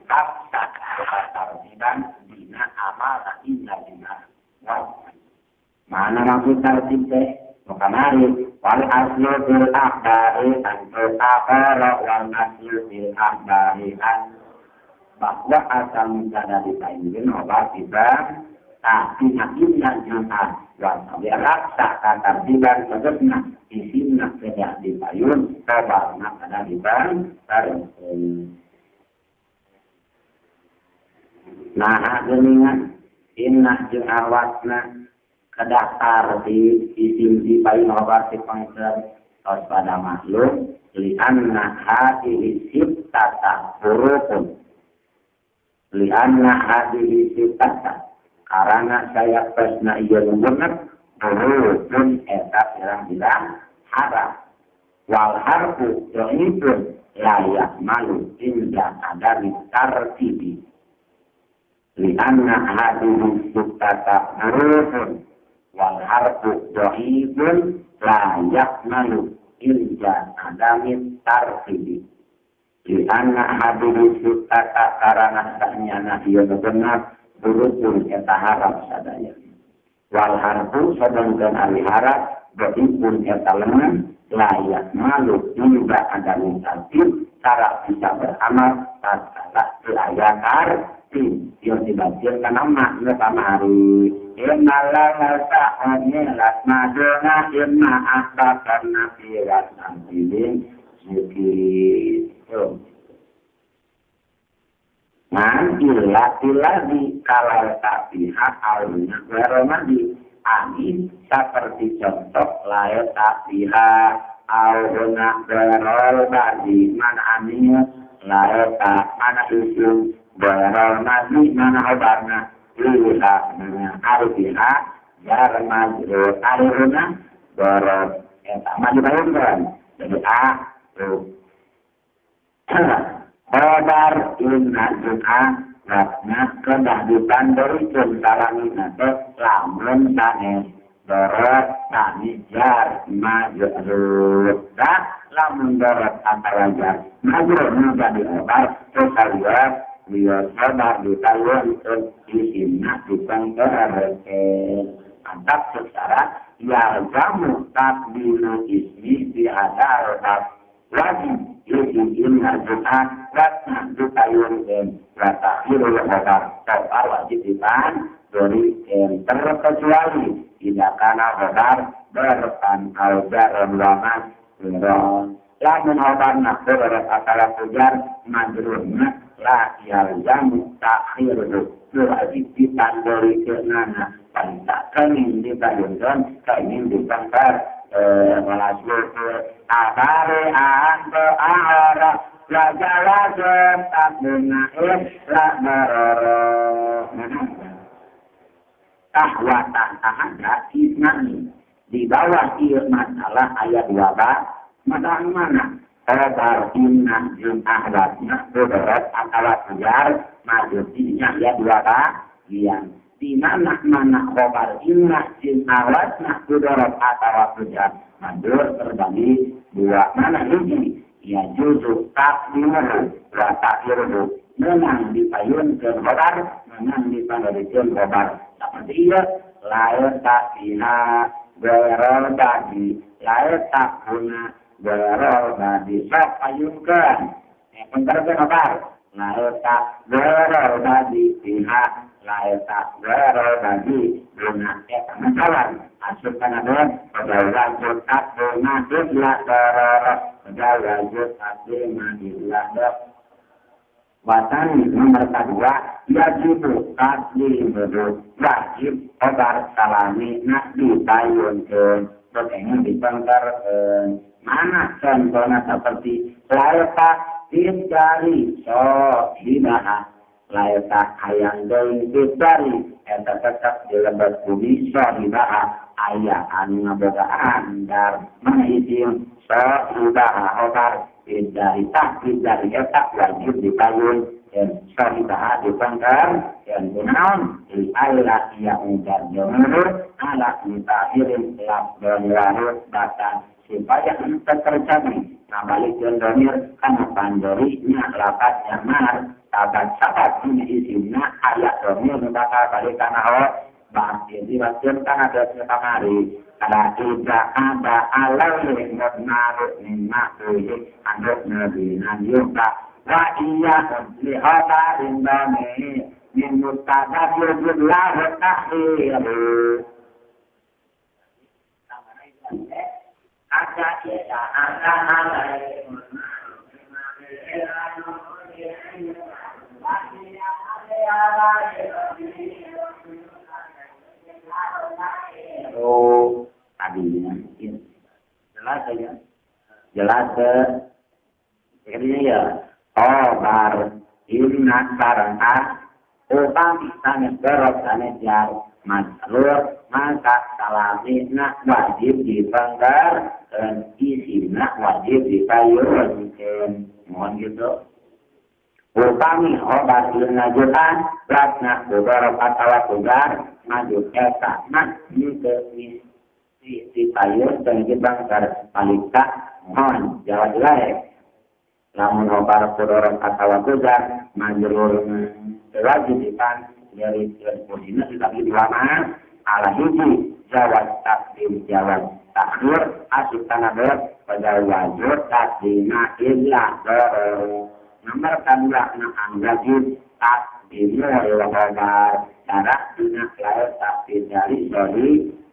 Kapsa tartiban dina amal inna dina mana maksud tartib teh kamari wal aslu bil akhbari antul akhara wal aslu bil akhbari bahwa asal mula ditayin obat tiba tapi inna dina biar raksa tartiban sebetulnya isinya tidak dipayun obatnya ada di bang nah geningan inna jeung awatna kedaftar di isim di payun obat si pangser tos pada makhluk lianna hadihi sittata hurufun lianna hadihi sittata karena saya pesna iya bener hurufun eta bilang harap wal harfu dhaifun layak malu inda adami tartibi lianna hadihi sittata hurufun wal harfu dhaifun layak malu inda adami tartibi lianna hadihi sittata karena sahnya iya benar hurufun eta harap sadaya wal harfu sedangkan ali harap dhaifun eta lemah layak malu hingga ada tartib cara bisa beramal tatkala layak tartib yang dibacakan nama kamari innallaha ta'ala maduna inna akhbarna fi rasulin zikir man ilah di kalau tak pihak alnya beromadi amin seperti contoh layak tak pihak aluna berol bagi mana amin layak tak mana isu berol bagi mana obarna lihat mana artinya jar majrur aluna berol yang sama dibayangkan jadi tuh Obar inna ju'a ratna kedahitan dari cuntalan inate lamun tane dorot tani jar majrur lamun dorot antara jar majrur menjadi obar terus lihat obar ditayun isimna dipangkerareke antap secara yarjamu takbilu ismi dihadar wajib Yudi inna ju'an ratna dutayun ratakhirul hodar total wajib dipan dari terkecuali tidak karena hodar berpan al-jaran lama lamun hodar nak berat akala pujar madrurna la yaljamu takhirul wajib dipan dari kenana pantak kening ditayunkan kening dipangkar malasur abare ando ara la jala tabuna la marara tahwatan tahanda isnani di bawah ieu masalah ayat 2 mana obar inna jeung ahlatna berat akala pujar majudinya ayat 2 lian di mana khobar inna sin awatna kudarat atau pujar mandur terbagi 2 mana hiji ya juzu takdiru wa takdiru menang dipayun ke khobar menang dipandarikan khobar seperti iya layak takdiha berol bagi layak takuna berol bagi sok payunkan penterkan khobar layak tak berol bagi pihak layak berol bagi guna masalah asupkan ada pada wajud guna dudlah berol pada wajud guna watan nomor 2 wajib wajib obar salami nak ditayunkan berkenaan dipangkarkan mana contohnya seperti layak dicari so dibahas layak ayang daun dicari eta tetap di lebat bumi so dibahas ayah anu ngabogaan dar mana isim so dibahas obar dari takdir dari eta wajib dipayun dan so dibahas dipangkar dan benaun di ayat yang ujar jomur ala mutahirin lak berlarut batang supaya kita terjadi. Nah balik ke domir karena pandorinya lapatnya mar sabat ini isimna ayat domnya bakal balik tanah oh bakti diwajib kan ada sekamari ada tidak ada alam yang menaruh nikmat tuh ada nabi juga wa iya lihada indane min mustadab yudlah tahriru ada kita alai oh tadinya jelas aja jelas jadinya ya oh bar inna sarana utang sana berok sana jar maslur maka salamina wajib dibanggar dan isina wajib dipayunkan mohon gitu utami obat lanjutan ratna beberapa tawa tugar maju esa nak juga si payun dan dibanggar palika mohon jawab lain namun obat beberapa tawa tugar majurur kewajiban dari posisinya tetapi ulama ala hiji jawab takdim jawab takhir asuk tanah pada wajib takdina illa nomor kedua nak wajib takdim oleh cara tidak layak takdim dari dari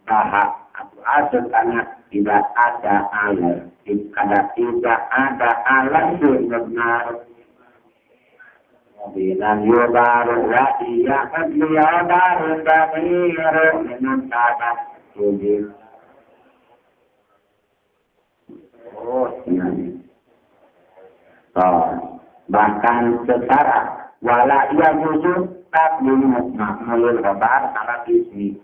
bahak atau asuk tanah tidak ada alat jika tidak ada alat yang benar bilang yubaru wa iya yubaru damiru dengan kata tujuh oh ini bahkan secara wala iya wujud takdimu makmul khabar ala ismi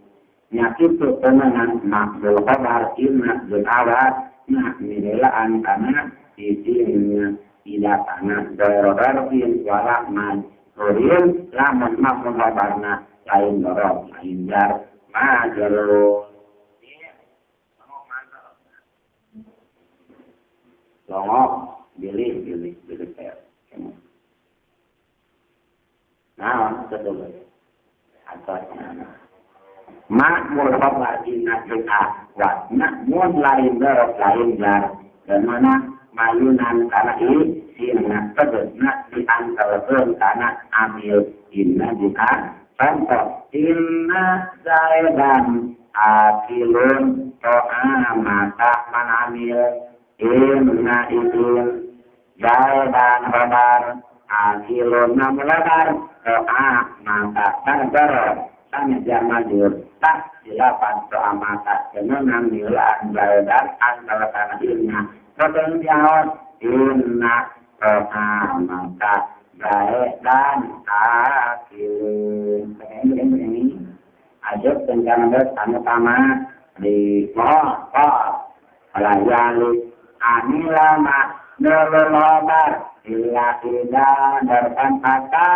nyakitu temenan makmul khabar inna jenawat nak mirelaan karena isinya tidak tanah dorororfin walak man kurin lamun makmul khabarna lain dorong lain jar majerul longok pilih per nah betul atasnya makmul khabar inna jika watna mun lain dorong lain jar dan mana mayunan karena ini sina pedesna diantarkan karena ambil inna jika contoh inna zaidan akilun to'a maka manamil inna izin zaidan khabar akilun namulabar to'a maka tantar sana jamajur tak silapan to'a maka kenangan nilaan zaidan antara karena inna Kadang jawab inna maka baik dan akil. Ini ajak tentang sama-sama di bawah pelayani anilama nolobar illa tidak darkan kata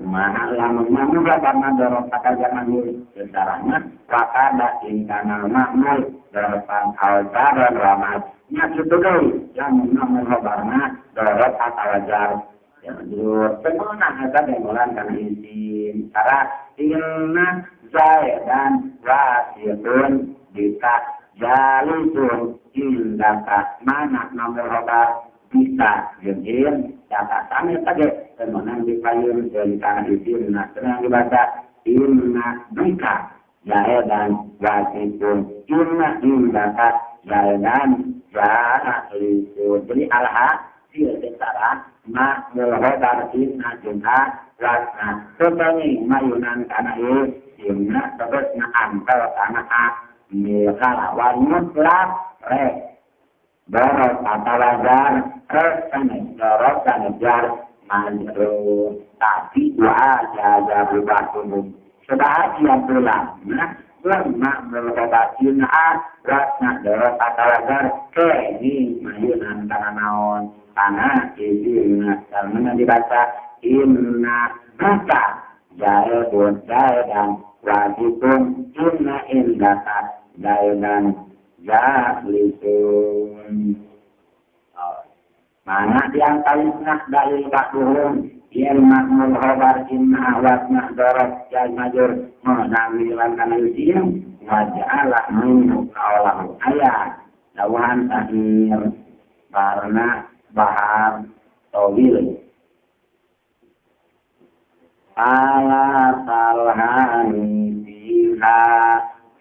mahal mengambil karena dorong kata zaman ini sejarahnya pakada ingkana makmul dorong al-jaran ramadnya itu dulu yang mengambil khabarnya dorong kata wajar yang dulu penuh ada dengolan kan izin cara inna zaidan wasitun bisa jalitun indaka mana nomor khabar bisa jengin catatannya saja teman di payung dari tangan itu nah yang dibaca inna bika jaidan wasitun inna indaka jaidan jalitun jadi alha dia secara mak melhobar inna junha wasna sebenarnya mayunan tanah ini inna terus na antar tanah milkalawan mutlak dorong kata wajar dorong jar manjur tapi wajah berubah umum sebahagia pulang lemak berkobatin rasna dorong kata wajar ke ini mayunan tanah naon tanah izin karena dibaca inna maka jaidun jaidan wajibun inna indaka jaidan jahlisun Mana yang kalisna dalil ba'duhum yang makmul khobar inna awatna dorot jal majur menamilan kana yusim waja'ala minhu kaulahu ayat lawan tahir karena bahar tawil ala talhani biha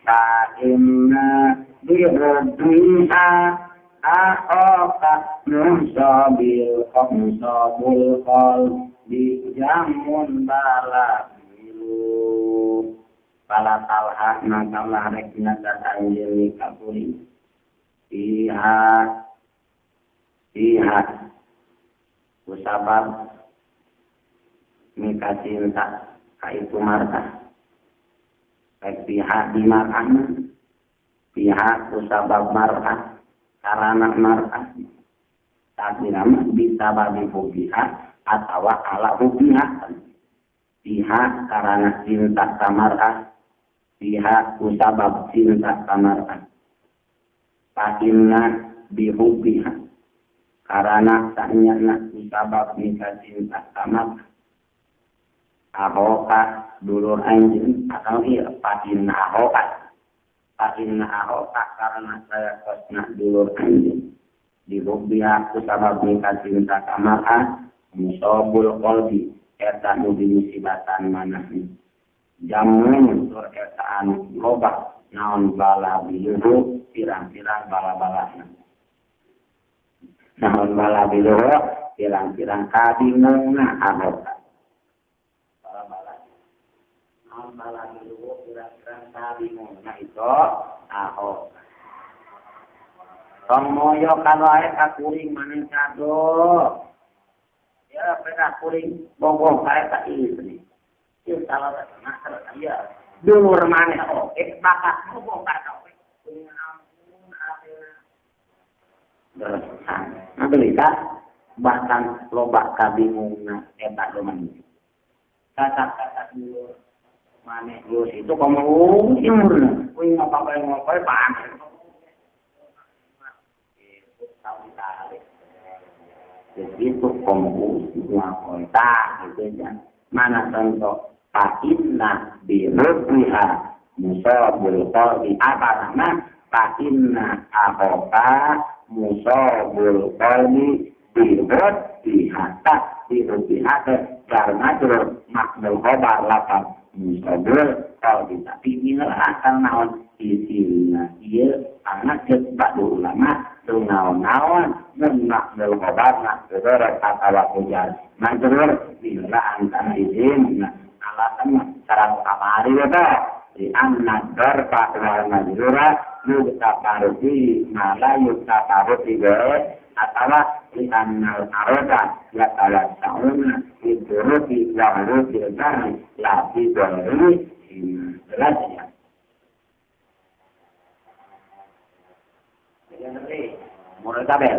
fa'inna birudriha Ahoka nusabil qol di jamun bala bilu bala talha nangkalah rekna datang kapuri Iha usabab mika cinta kaitu marta pihak di makan pihak usabab marta karena mar'ah tapi nama bisa bagi hubiha atau ala hubiha pihak karena cinta samar'ah pihak usabab cinta samar'ah pakinna bihubiha karena sahnya usabab nikah cinta samar'ah ahoka dulur anjing atau iya pakinna ahoka karena saya kosna dulur anjing di rubiah kusabab nikah cinta samar'ah musobul kolbi eta nubi musibatan manahni jamun sur etaan lobak naon bala biluhu pirang-pirang bala-balana naon bala biluhu pirang-pirang kabingungna ahoka bala biluhu pirang-pirang kabingungna itu ahoka tong moyo kalau air kakuring maning kado ya pernah kuring bongong kayak tak ini itu salah masalah ya dulu remane bakat bongong kado nanti kita bahkan loba kabingungna eta doman kata-kata dulu mana dulu itu kamu kuing apa-apa yang ngopi pakai jadi itu kompusi kontak gitu ya mana contoh pakinna birubbiha musabul qalbi apa nama pakinna ahoka musabul qalbi birubbiha tak birubbiha karena terus makmul khobar lapan musabul qalbi tapi ini akan naon isinya iya anak cepat ulama naon-naon menak del khobar nak saudara kata hujan majrur bila antara izin alasan cara kamari ya di anna darfa wal majrura yutaparuti mala yutaparuti atau di anna arada ya kala sauna iduruti waruti dari lapi dari jelasnya mulai tabel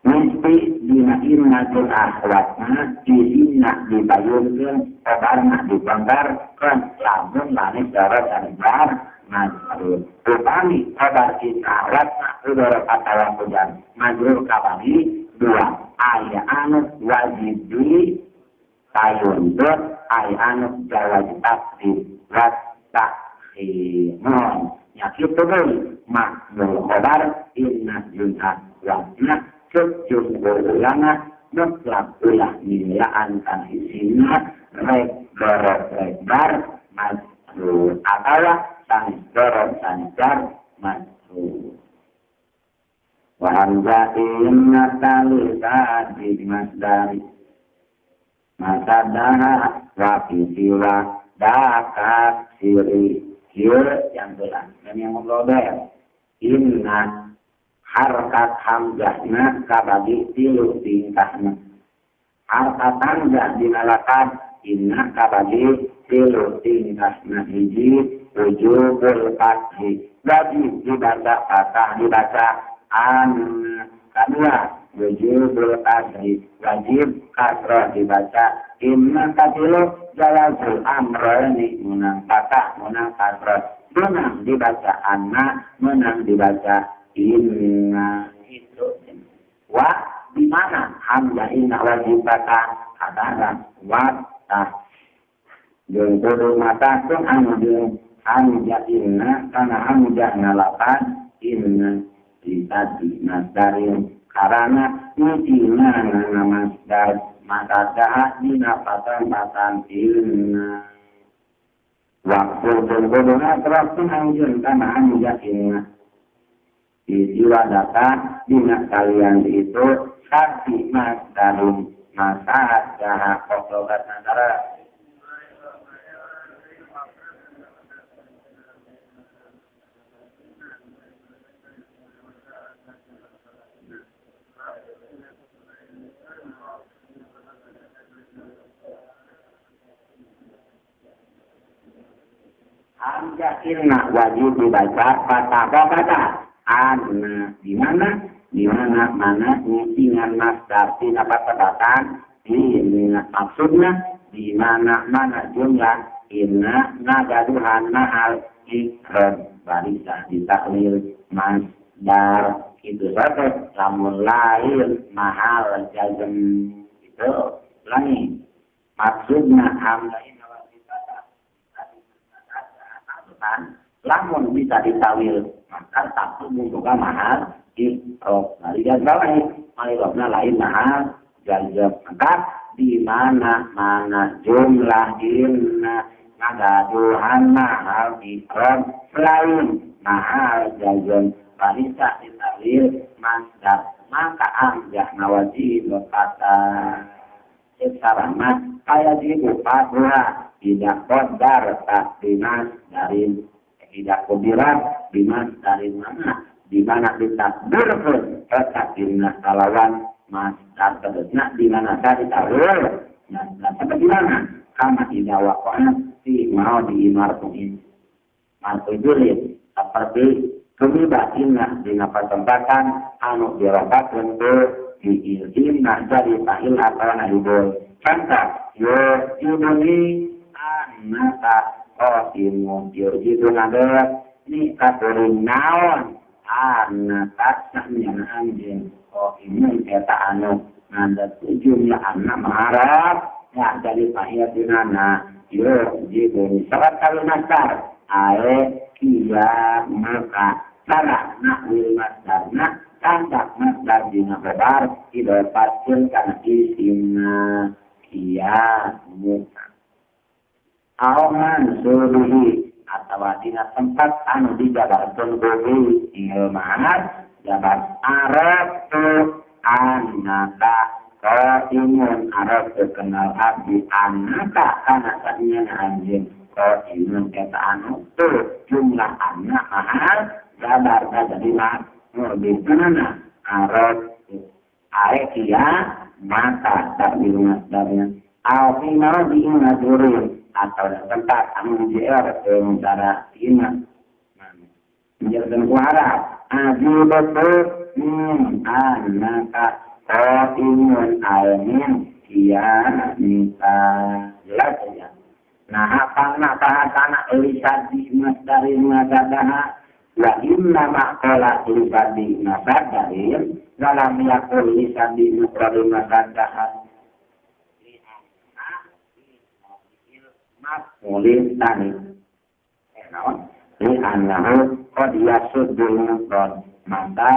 mesti dinaimnatul akhwatna dihinna dibayunkan kabarna dibanggarkan lamun lanis darah dan bar majrur upami kabar kita akhwatna udara katawa hujan majrur kabari dua ayah anu wajib di tayundut ayah anu jawab takdir wat takhimun nyakit tuh makmul khobar inna junha wakna cecung ulana mutlak ulah nilaan kan isinya rek masrur atau sanjar masrur wa hamzah inna talika di masdari masadaha wa siwa dakat siri yang belah dan yang ngobrol inna harkat hamzahna kabagi tilu tingkahna harkat hamzah dinalakan inna kabagi tilu tingkahna hiji wujubul fathi wajib dibaca fathah dibaca an kedua wujubul fathi wajib kasrah dibaca inna katilu jalazul amrani menang fathah menang kasrah menang dibaca anna menang dibaca inna itu wa di mana hamzah inna wajibatan adalah watah jeung kudu matakeun anu jeung hamzah inna kana hamzah ngalapan inna ditadi masdarin karena intina nama masdar maka dah dina patan inna waktu kudu terus anjeun kana hamzah inna jiwa data dina kalian itu sakti masdarin masa dah kotobat antara hamzah inna wajib dibaca kata anna di mana mana ngisingan masdar tina patebatan ini maksudnya di mana jumlah inna nagaduhan mahal ikram barisa ditaklil masdar itu saja lamun lain mahal jazm itu lagi maksudnya hamzah inna wajib lamun bisa ditawil maka satu membuka mahal ikrob. Nah, di bawah malirobna lain mahal jazab. Maka di mana jumlah inna nagaduhan mahal ikrob selain mahal jazab barisa ditawil masdar maka amjah nawajib kata sekarang kaya dibuka dua tidak kodar tak dinas dari tidak kudirat dimas dari mana di mana ditakdirkan tetap dinas kalawan masdar tersebut di mana tadi tahu nah seperti mana kama tidak wakona si mau diimartuin martujulit seperti kebibasinna di tempatan anu dirobakkeun di ilhimna dari fa'il atau naibul contoh yo iduni anaka qasimun yurjidu nada ni katurin naon anaka saknya anjing qasimun eta anu nanda jumlah anak maharap ya dari pahiatinana yurjidu sarat kali nasar ae kia maka cara nak wil masdarna tandak masdar dina bebar didapatkeun kana isimna kia muka awan suruhi atau dina tempat anu dijabarkeun deui ieu mah jabar Arab tu anaka qaimun Arab terkenal abdi anaka kana sadinya anjeun qaimun eta anu tu jumlah anak mahal jabar jadi mah berbeda Arab kia maka tak di rumah darnya al-final diinaturin atau tempat anu JR cara ingat menjadikan kuara ajibatu anaka qaimun almin kia minta jelas ya nah apa nak tanah elisadi masdarin masadaha wa inna maqala lisadi masadarin dalam yakul lisadi masdarin masadaha mulin tani li'annahu qad yasuddul mufrad maka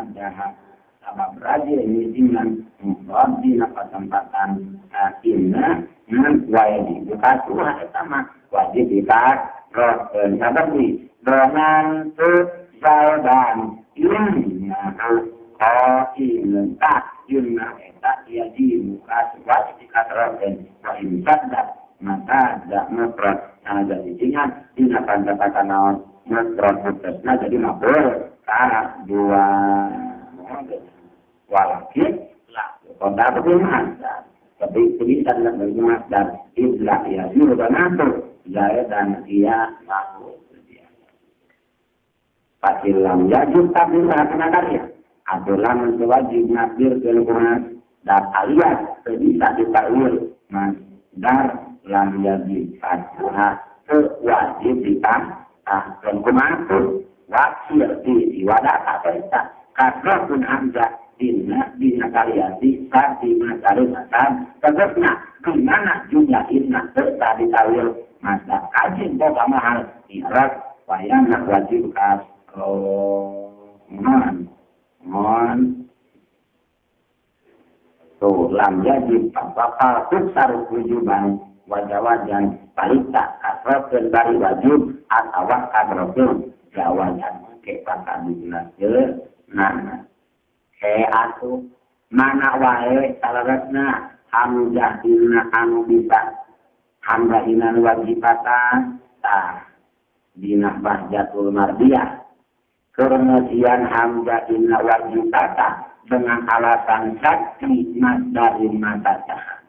adalah sabab raja ini dengan mufrad di tempatan inna nan wajib dikasuh sama wajib dikasuh seperti dengan tu zaidan innahu qailun tak yunna eta yadi muka wajib dikasuh wa imsadda maka ada mufrad ada isinya dina kata naon mufrad mutasna jadi mabul ka dua walakin la qadar biman tapi bisa dari masdar idlah ya yurbanatu dan dia mabul pasilam yajib tabila kana karya atulah wajib nakdir kelumpuhan dan alias bisa ditawil masdar lam yajib fatha wajib ditahkan kumantul wakil di wadata perintah karena pun hamzah dina kalianti dina kalimatan tegasna gimana jumlah inna serta ditawil masa kajin boga mahal irat wayana wajib kas mon tuh lam yajib papal kusar wujuban wajah-wajan palita kasrokeun bari wajib atawa kadrokeun jawaban ke pakadu jelaskeun nah atuh mana wae salaresna hamzah dina anu bisa hamzah dina wajibatan tah dina bahjatul mardiyah kemudian hamzah dina wajibatan dengan alasan sakti masdarin matacah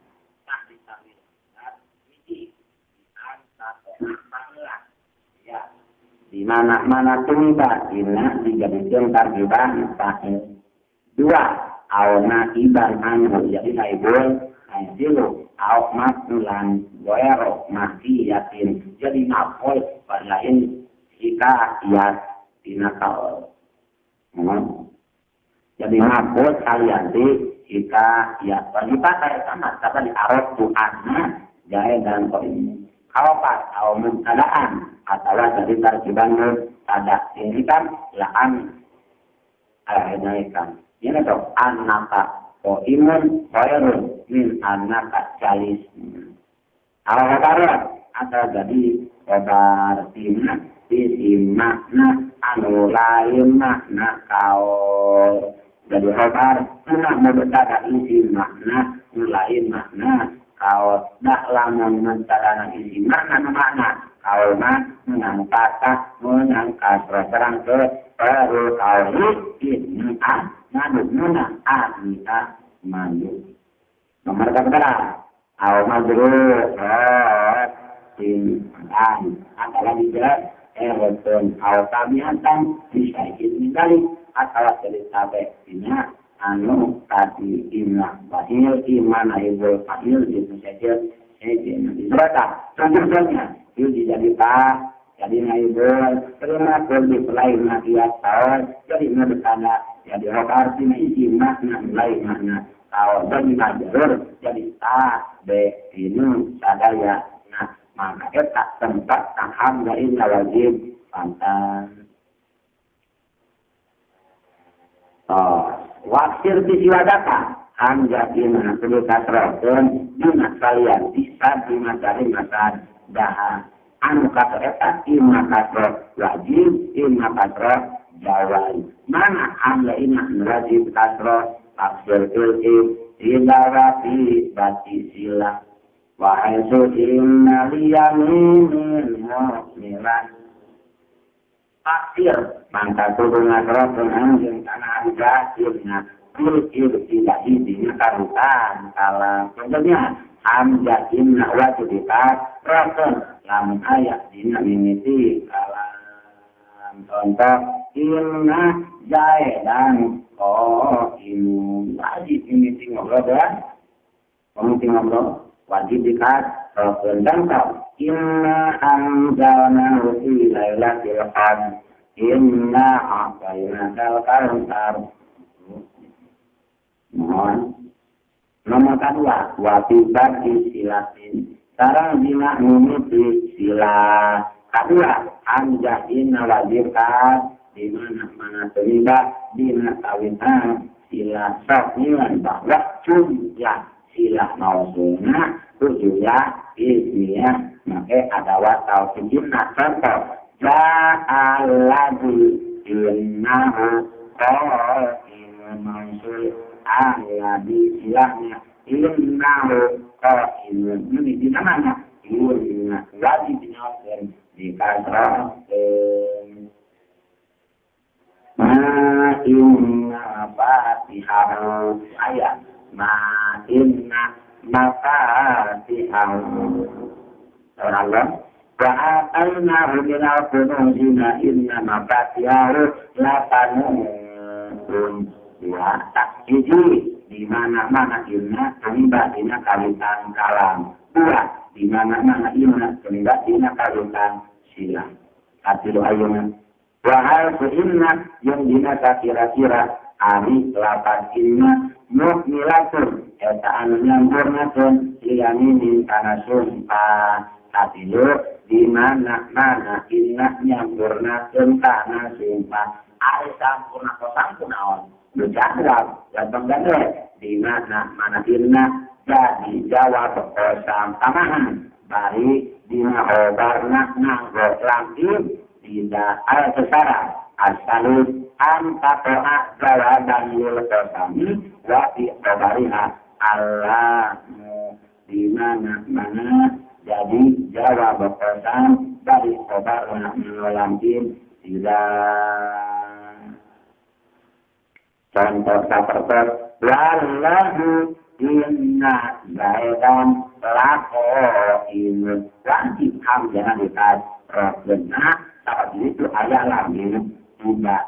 di mana tulibat dina dijadikan tarjibah sahih dua auna iban anhu jadi naibul aizilu au maknulan goero mati yatin jadi maful lain jika ya dinakal jadi maful kalian di jika ya dipakai sama tapi di arab tu anna jahe dan koin kalau pas au mutadaan atau dari tarjiban ada ini kan laan alaikan ini tuh anaka imun khairun min anaka jalis. Al-Qarar ada jadi berarti isi makna anu lain makna kau jadi Qarar pernah membedakan isi makna lain makna kau dak lamun mencadana isi makna kau mengangkat terang ke baru kau ini manut nuna anita manut nomor kedua au madru sin adalah tidak eroton au tabiatan bisa ini kali atau cerita beknya anu tadi imna bahil imana ibu bahil itu saja ini berata contohnya itu jadi pak jadi naibul terima kasih selain makiat tahun jadi menurutana jadi rokarti isi makna lain makna kalau bagi majarur jadi ta be ini sadaya nah maka kita tempat taham dari wajib pantan wakil disiwadaka hamzah perlu kasrokeun dina kalian bisa dimatari makan dah anu kata eta imma kasro wajib imma kasro jawab mana hamzah imma wajib kasro tafsir ilm tilawati bati sila wahai inna liyamin mu'minan tafsir mangka kudu ngasrokeun anjeun kana hamzah ilna tidak isinya karutan kalau contohnya hamzah inna wajib kasrokeun lamun ayat dina mimiti kalam contoh inna jaidan imun wajib mimiti ngobrol dan mimiti ngobrol wajib dikasrokeun dan kau inna anzalnahu fi lailatul qadr inna a'tainakal kautsar nomor kedua wajibat silatin sekarang dina mimiti sila kedua hamzah dina wajibkan di mana terlibat dina kawinan sila soknilan bahwa jumlah sila mausunah jumlah ismiyah maka ada watau sejumlah contoh ja'alladhi innahu qa'imun mausul alladhi silahnya innahu qa'imun ini di mana ini wajib dinyawakan di kasrah ma inna fatihahu ayat ma inna mafatihahu Allah wa'atainahu minal kunuzina inna mafatihahu latanun wa taksiji di mana-mana inna terlibat dina kawitan kalam dua di mana-mana inna terlibat dina kawitan silang hati doa ayungan wahal inna yang dina kira-kira hari lapan inna mukmilatun eta anu nyampurnakeun liyaminin kana sumpah tapi di mana inna nyampurnakeun kana sumpah ari sampurna ko sampurnaon berjadwal dan gede di mana inna jadi jawab kosam tamahan bari dina obarna nganggo lampi tidak ada sesara asalus antatoa jawaban lil kosami wa fi obariha Allah di mana jadi jawab kosam dari obarna lampi tidak contoh seperti wallahu inna zaidan lako in wajib ham jangan dikasih benar tapi itu ayat lagi tidak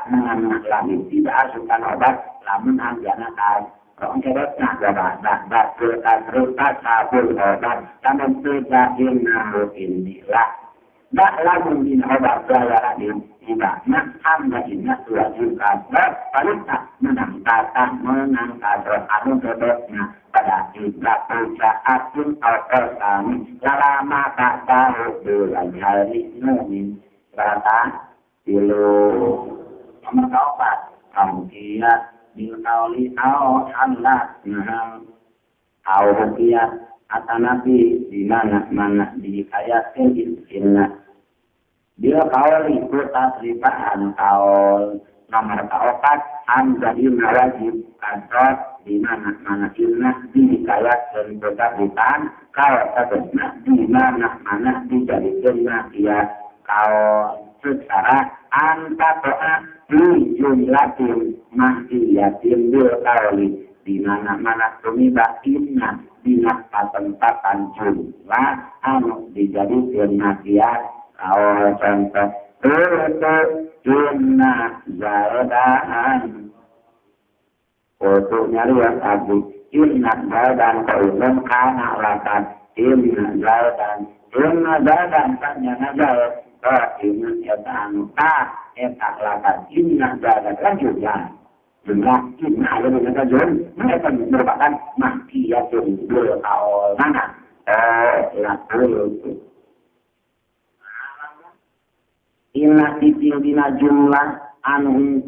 menganak lagi tidak asukan obat namun ham jangan kasih orang keretnya obat berkat sabul obat namun tidak inna inilah tak lagu min obat jaya tidak nak hamba inna wajibkan berpalita menangkatan anu bebeknya pada tidak usahatin al-Qur'an lama tak tahu bulan hari numin berata dulu nomor obat kemudian bilkauli au Allah au rupiah atau nabi di mana dikayatkan inna bila kaul itu tasrifan kaul nomor keempat jadi wajib kantor di mana inna dikayatkan tasrifan kalau sebetulnya di mana dijadikan dia kaul secara antara di jumlahin mahdiyatin bil kauli di mana tumiba inna dina patempatan jumlah anu dijadikan nasihat awal contoh inna zaidan untuk nyari yang tadi inna zaidan kaulan kana lakan inna zaidan tanya nazar inna anu eta lakan inna zaidan kan jumlah inna ada dengan jumlah mereka merupakan mahkiyatun berkawal mana laku inna titil dina jumlah anu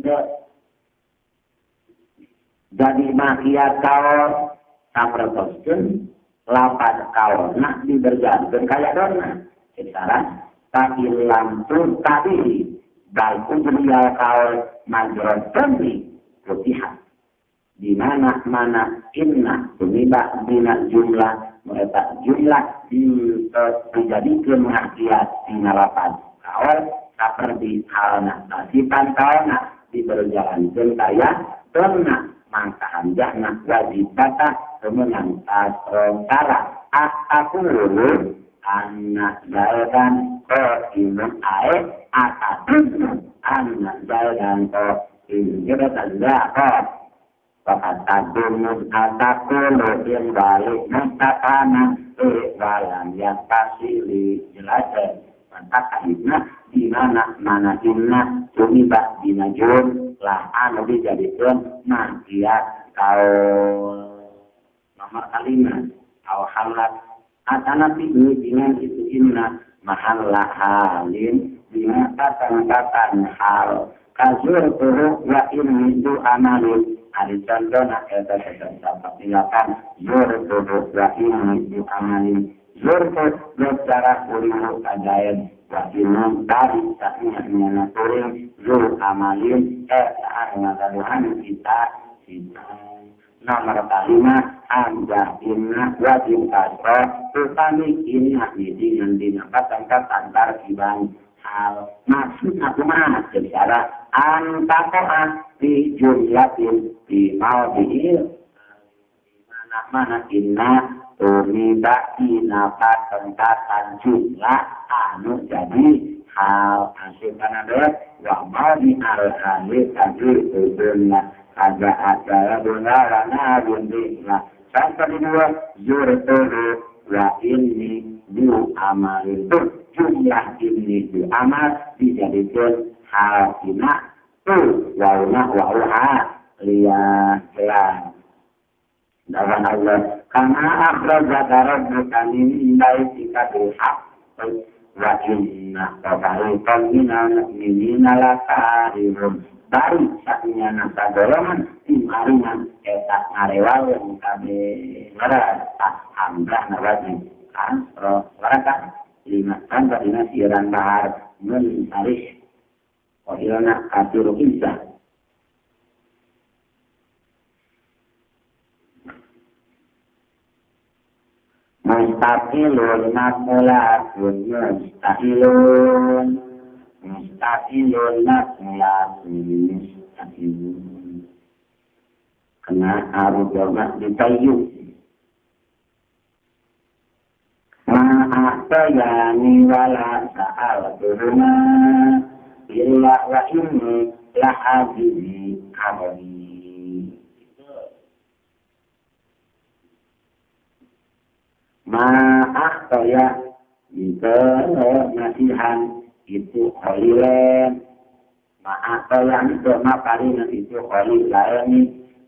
jadi mahkiyat kawal sapertoskeun lapan kawal nak diberjankeun kaya donna secara tapi langsung tadi baik untuk kawal majron penting putihan di mana inna tumiba dina jumlah mereka jumlah dijadikan mahkiyat dina lapan kawal seperti halna nasiban kalna diberjalankan kaya donna mangka hanjana wajib bata kemenang tasrongkara aku lulu anak jairan iman ae akadun anak jairan ini kita tanda kata dumun atakulu yang balik mustaqana walam yang pasili jelaskan maka inna di mana inna tumiba dina jum lah anu dijadikan mahkiyat kau nomor kalimat kau halat atana pidu dengan itu inna mahallah halin dengan kata-kata hal kazur turu wa ini itu amalin ada contohnya kata seperti lapan zur turu wa ini itu amalin zur secara kurimu kajayan wa ini tadi saknya turing zur amalin ngadaluhan kita nomor kalimat anda inna wajib kasro utami inna dengan kata-kata tarkiban hal maksud aku mana secara antara di jumlahin di maudhi'il mana inna tumiba ina patentatan jumlah anu jadi hal asal kanada wa maudhi al-halil tadi tujuannya ada bungarana bundilah sampai dua zurturu wa ini du amalin jumlah ini di amal dijadikan hal ina wauna wauha liya jelas. Dalam Allah karena akhraja rabbuka min baitika bil haqq wa inna fariqan minal mu'minina lakarihun. Bari saknya nasa golongan timarinan etak ngarewawan kabe merata hamzah nawati asro waraka lima tanda dina siran bahar menarik wahilana katiru kisah. Mustaqilun nakulatun mustaqilun nakulatun mustaqilun kena arujama ditayu ma'atayani wala sa'al turuna illa wa inni lahadihi abadi. Maaf saya itu nasihan itu kholilen. Maaf saya itu maparinan itu kholilen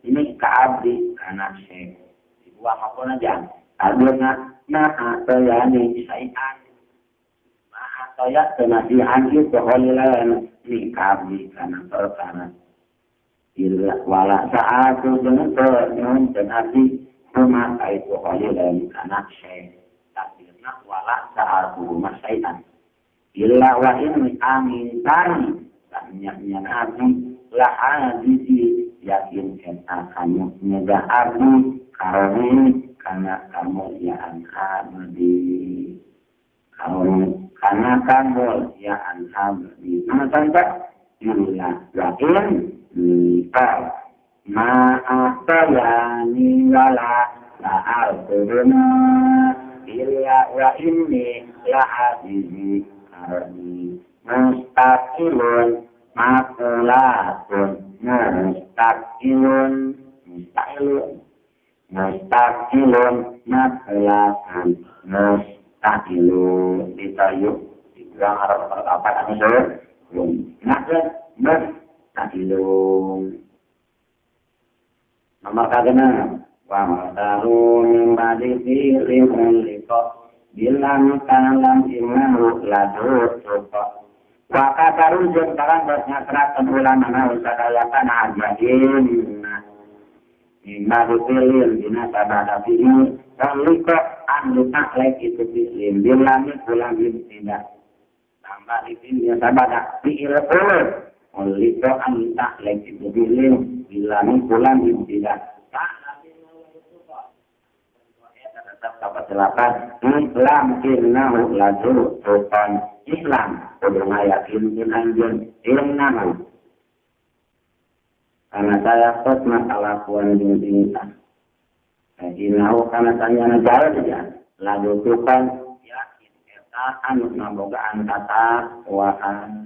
ini kaabdi anak syekh. Ibu apa aja. Aduna maaf saya ini syai'an. Maaf saya nasihan itu kholilen ini kaabdi anak perkara. Wala saat itu dengan dan hati rumah itu kholilan anak syekh takdirna wala sa'atu masyai'an illa wa inni amin tari tanya nabi la hadisi yakin kamu nyega abdi karoni karena kamu ya abdi karena kamu ya abdi maka illa wa inni ma'atayani wala la'al-turuna illa wa inni la'adizi karni mustaqilun makulatun mustaqilun makulatun mustaqilun ditayuk dikurang harap apa namanya mustaqilun nomor kagena wa madarun badi fi'lin liqa bilang kalam imahu ladu suqa wa kadarun jentaran basnya terakan ulama usadayakan ajadin badi fi'lin bina sabada fi'lin liqa anu taklek itu fi'lin bilang pulang tidak tambah fi'lin sabada fi'il liqa anu taklek itu fi'lin bilang pulang tidak dapat silakan Islam innahu laju tupan Islam kudu ngayakin anjeun innahu karena saya kos masalah kuan dinitan innahu karena tanyana jalan saja laju tupan yakin eta anu nabogaan kata waan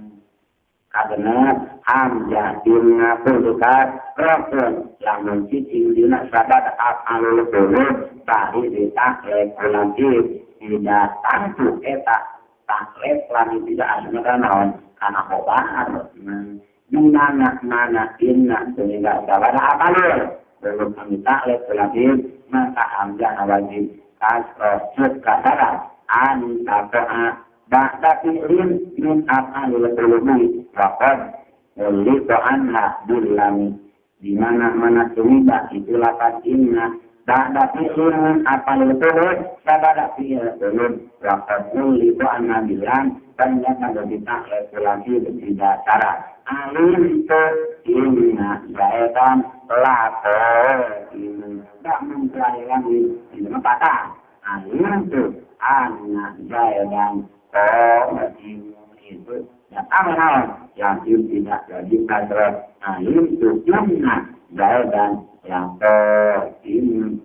karena hamzah dina pendekat rokon lamun cicing dina sabat alul qulub tadi ditaklek ulangi tidak tantu eta taklek lagi tidak asma naon kana hobar mana inna sehingga sabat apalul belum kami taklek ulangi maka hamzah wajib kasrah kasara anta Ba'da fi'lin min af'alil qulubi waqad ulita anha bilami di mana sumida itu lapat inna ba'da fi'lin min af'alil qulubi sabada fi'il qulub waqad ulita anha bilam dan jangan ditaklek lagi tidak cara alim itu inna syaitan lapo ini tak mempelai lagi ini patah alim itu anak syaitan itu yang amal yang tidak jadi kadrat alim itu jumlah dan yang ini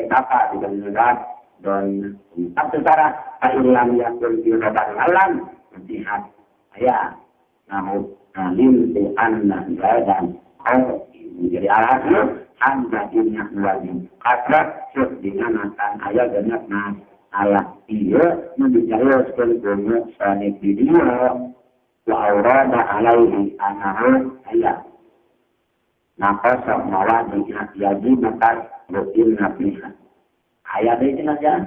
apa tidak dan satu cara ilam yang berbicara alam melihat ya namun alim itu anak dan menjadi alat anda ingat wajib kadrat digunakan ayat dan Allah iya membicara sekalipun sanik video wa aurada alaihi anahu ayat. Nakosok mawadihnya yajib bekas rutin nafiha. Ayat itu saja.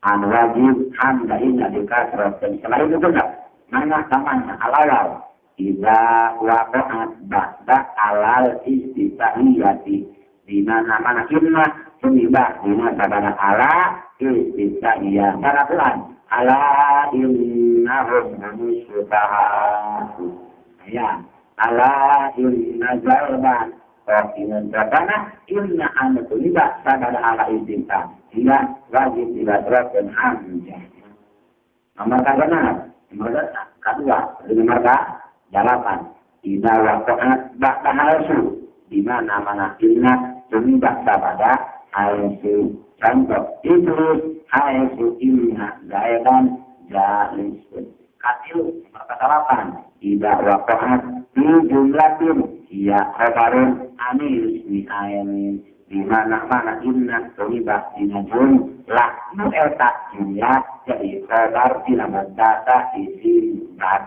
An wajib hamdahin adikas rotin. Selain itu tak. Mana samanya alawal. Iza waqa'at ba'da alal istisahiyati. Di mana inna sumibah. Di mana sabana ala istisahiyah. Baratuan. Ala innahum musyutahaku. Ya. Ala inna jalban. Kokinan terkana inna anda tulibat sabana ala istisah. Ia wajib dilakukan hamzah. Nomor kedua, nomor kedelapan. Ida waqa'at ba'da halsu. Di mana inna tulibat sabada halsu. Contoh Idris halsu inna zaidan jalisun. Katil nomor kedelapan. Ida waqa'at di jumlatin ia khabarun anis ni ayamin. Di mana inna tulibat dina jumlah eta jumlah jadi khabar tidak data isi bab.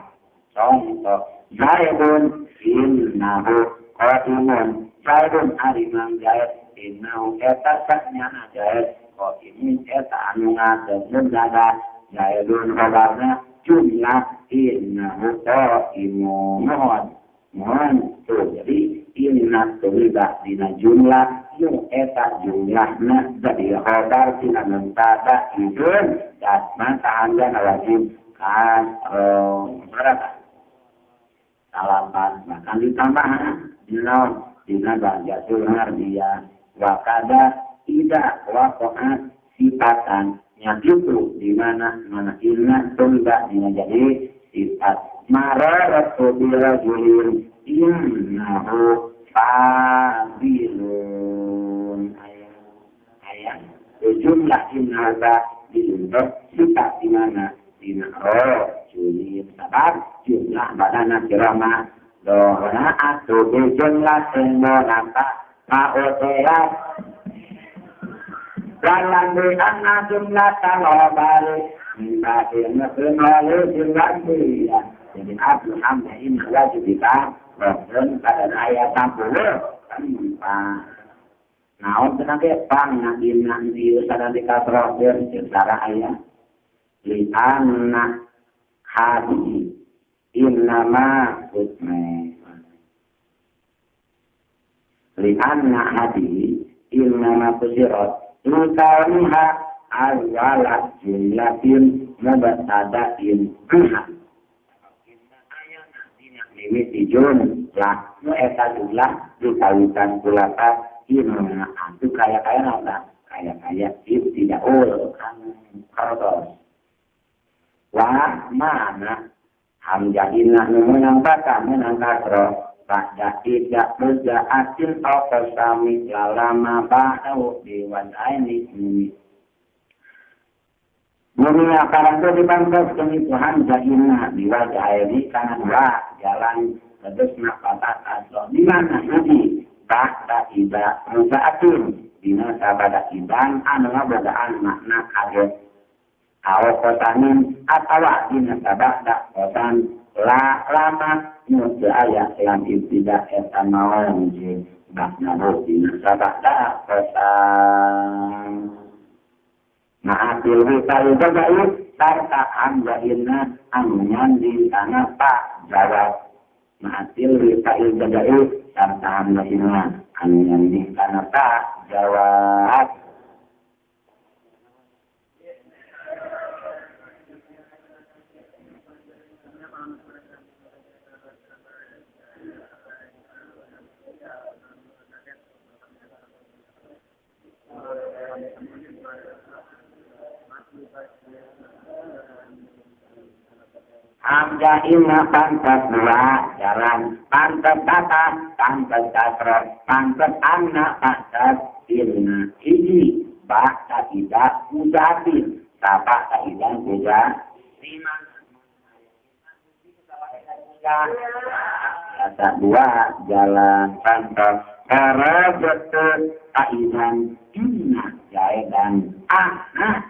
Contoh Zaidun innahu qadimun. Zaidun arimang Zaid innahu eta saknyana Zaid qadimun eta anu ngadeun dada. Zaidun khabarna jumlah innahu qadimun. Mohon tuh jadi inna tulibat dina jumlah yung eta jumlahna jadi khabar tina mentada idun dan mantahan wajib berapa? Salapan bahkan ditambah dina bajatul harbiya wakada tidak waqa'at sifatan yang itu di mana inna tulibat dina jadi sifat mararatu birajulin innahu fadilun ayat jumlah innaha diundur sifat di mana rajulin sabab jumlah badana kirama dohna atau jumlah semolata ma'oterat dalam dohna jumlah talabari minta melalui jumlah dia. Jadi Abdul Hamdah ini wajib kita berken pada ayat 60 kan nah untuk nanti nanti usaha di kasrohir secara ayat li anak hadi innama hukme li anak hadi innama kusirat lutawniha al-walat jumlatin mubtada'in biha ini jumlah eta jumlah dikalikan kulata inna itu kaya-kaya nada kaya-kaya itu tidak kan kartos wa mana hamzah inna menambahkan menangkasro pada tidak berjaatin atau sami lama ba'au diwadaini ini dunia karang itu dibangkos kami Tuhan jahina diwajah ini karena dua jalan terus patah asal di mana nanti tak tidak muzaatin di masa pada iban anu bodaan makna kaget awal kotanin atau di masa pada kotan lama nusa ayat yang tidak etanol di makna di masa pada kotan Ma'atil wikal jada'id serta hamzahina amunyan di tanah pak jawab. Ma'atil wikal jada'id serta hamzahina amunyan di tanah pak jawab. Hamzah inna pantas dua jalan pantas kata pantas kasroh pantas anak pantas inna iji bahasa tidak mujatin tapak tidak mudah kata dua jalan pantas karena betul kaidan inna jaidan anak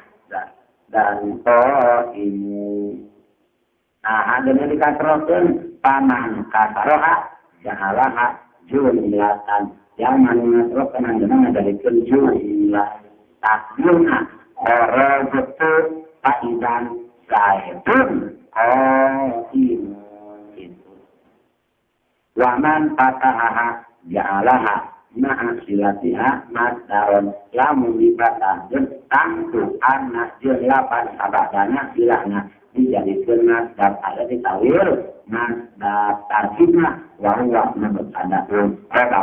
dan ini Nah, ada dikatakan paman kasaroha jahalaha jumlatan yang menentukan dengan dari jumlah takdirna orang betul faidan zaitun imun itu. Waman pataha jahalaha ma'asilatiha masdaron lamun dipatahkan tangtu anak jelapan sabadana silahna dijadikan masdar ada ditawir masdar tarkibna wahuwa menurutadapun kata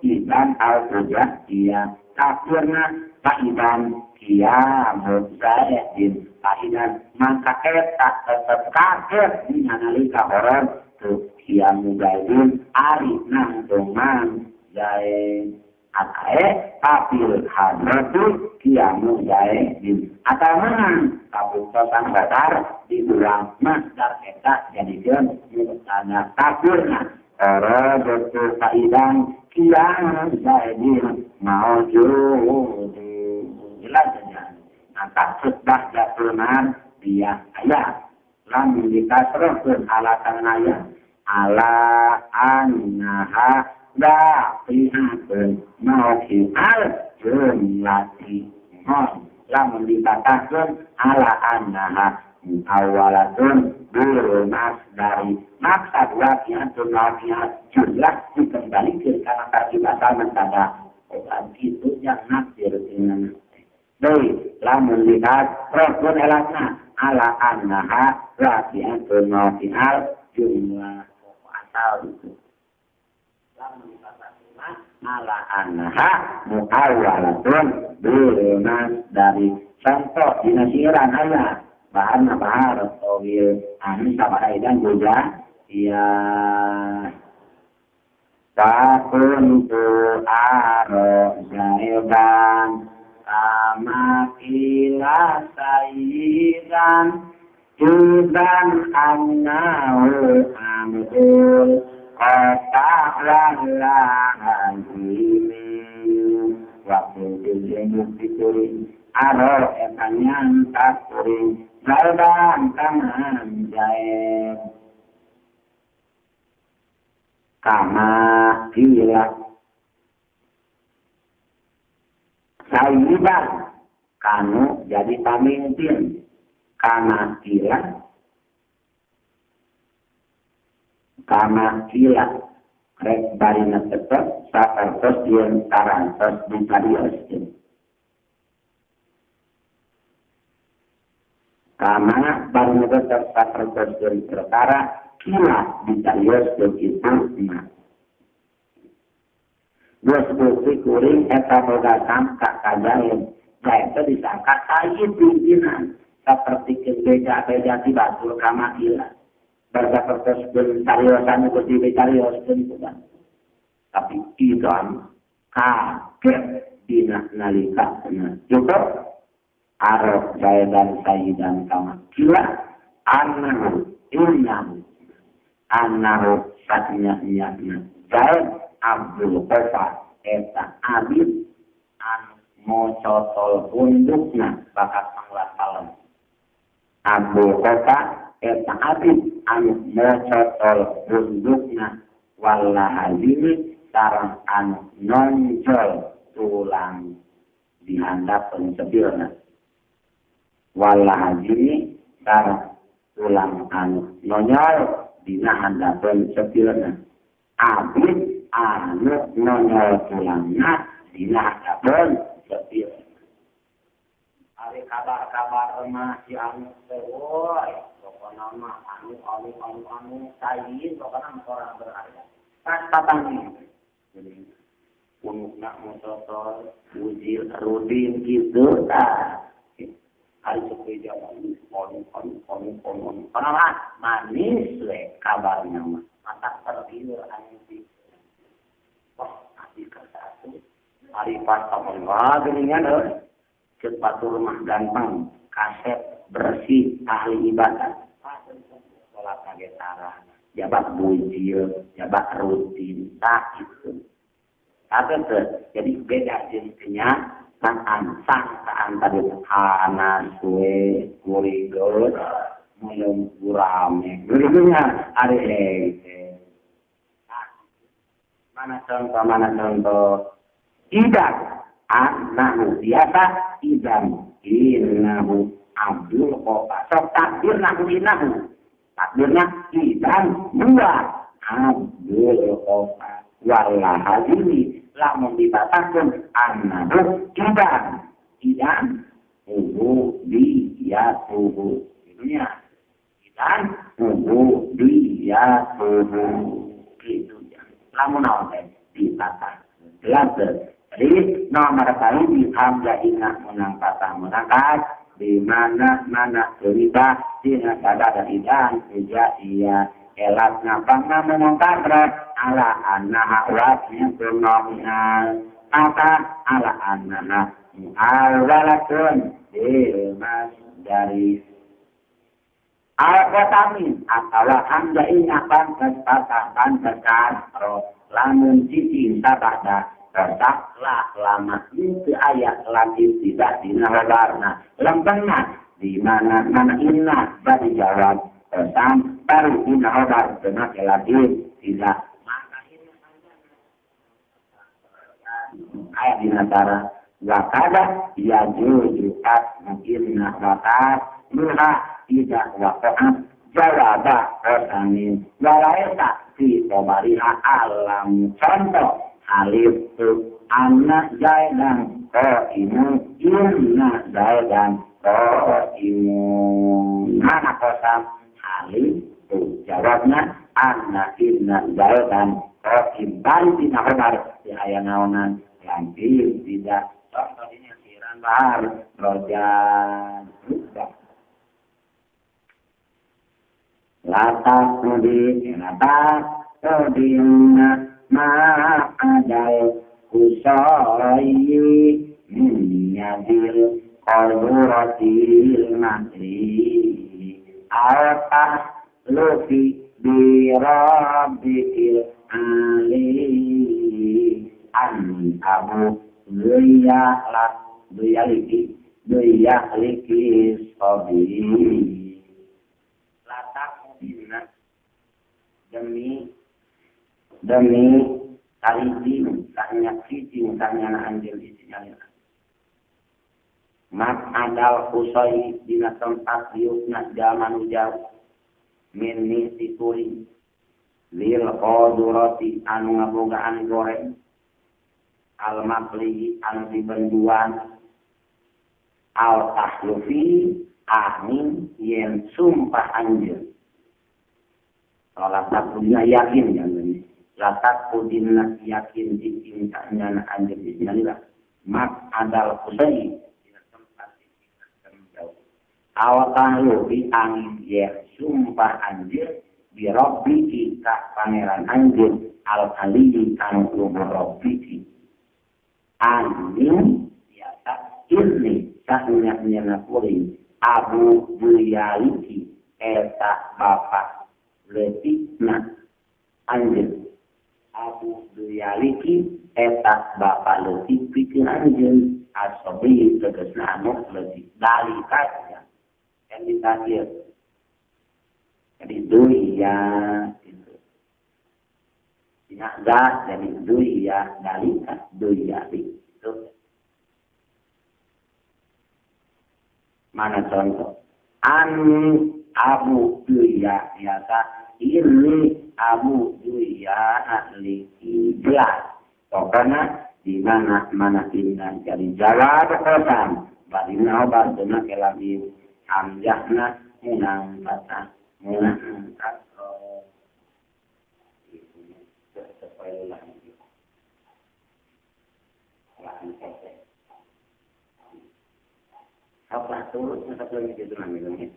idan al-tujah dia takdirna fa'idan kiamun zaidin fa'idan maka etak tetap kafir dinanalika orang tuh kiamun zaidin ari nang doman Zaid atae tapil hadratu kiamu Zaidin atau menang kabupaten Batar diulang masdar eta jadikan mubtada takdirna orang betul faidan kiamu Zaidin maujud jelas saja nah sudah jatunan dia ayat lamun dikasrohkeun alatan ayat ala annaha da pihakun mauki al jumlati lamun dikatakan ala annaha awalatun mas dari maksud wakiatun wakiat jumlah dikembalikan karena tadi bahasa mentada orang itu yang naksir dengan baik lamun lihat rokun elatna ala annaha wakiatun wakiat jumlah asal itu ala anha muawalatun bilunas dari contoh dinasiran ayat bahan bahar tawil ani sabaidan juga ya takuntu aro zaidan sama kila sayyidan judan annahu amdul kata lalahan ini waktu dijenguk dituring aro etanya tak turing zaidan kaman jaib kama gila sayyidan kanu jadi pemimpin kama gila kama kila rek barina tetap sakartos yang tarantos ditarioskeun kama barina tetap sakartos yang perkara kila ditarioskeun itu nah Bos bukti kuring eta boga sangka kajain jaita disangka sayyid pimpinan seperti beda-beda di batul kama kila baca kertas bercariosan itu dicariosan itu kan. Tapi idan kaget dina nalika juga arab zaidan sayyidan kama kila annahu satnya nyatna zaid abdul qafa eta abid an mocotol undukna bakat panglasalan abdul qafa eta abid anu mocotol bundukna walahadini sareng anu nonjol tulang di handapeun sebilna walahadini sareng tulang anu nonjol dina handapeun sebilna abid anu nonjol tulangna dina handapeun sebilna ari kabar-kabar mah si anu teuy nama anu sayin pokoknya orang berharga kan tatangnya jadi unukna motor ujil rudin gitu hari sepeda on kenapa manis le kabarnya mah mata tergiur anu di artikel 1 hari pas Allah geningan cepat rumah gampang kaset bersih ahli ibadah sholat kagetara jabat bujil jabat rutin tak itu tapi jadi beda jenisnya sangkaan tadi anak suwe kurigot mulai burame. Berikutnya ada mana contoh idan annahu biasa idan innahu abdul qofa sok takdir nahu innahu takdirnya idan dua abdul qofa wallah hadini lamun dibatakan annahu idan dia tubuh itunya idan dia tubuh itu lamun awal ditata belajar. Jadi nomor kali di hamzah inna menang patah menangkat di mana cerita di negara dan idan sejak ia elat ngapang menangkat ala anna awasnya nominal maka ala anna al-walatun mas dari al-qatamin atau hamzah inna patah lamun cici sabada tertaklah lama itu ayat latif tidak dinawarna lembangnya di mana inna dari jawab sampai dinawabar dengan latif tidak maka ini ayat dinatara wakada ya jujukat mungkin wakad murah tidak wakohan jawabah kosamin walaita si sobariha alam contoh alif tu anak jaidan imu inna jaidan imu mana kosam alif tu jawabnya anak inna jaidan imbal di nahobar di ayat naonan lantir tidak contoh ini siran bahar rojan latak mudin ma'adal kusayi minyadil qaduratil matri awtah lufi birabikil ali an abu liyaliki sobi latak mudina demi kalidin tanya cicing tanya anjil isinya mat adal kusoi dina tempat yukna zaman jauh minni situri lil qadurati anu ngabogaan goreng al makli anu dibenduan al tahlufi amin yen sumpah anjil kalau takutnya yakin yang ini latak kudinna yakin dicintanya na anjir bismillah mak adal kusai di tempat jauh awatan lupi angin ya sumpah anjir bi rabbiki ka pangeran anjir al aliyi kan luhur rabbiki angin biasa ini sahnya nyenapuri abu duyaliki eta bapak letikna anjir Abu Duyaliki eta bapak letik pikir anjir asobi tegesna anu letik dali kaya yang ditakir jadi duya itu tinagda jadi duya dalika duyali itu mana contoh Abu Duya biasa ini Abu Duya ahli jelas pokoknya di mana indah jadi jawab kosan badina obat dengan kelabih hamzahna munang kata munang kata sesuai lagi apa turut satu lagi itu namanya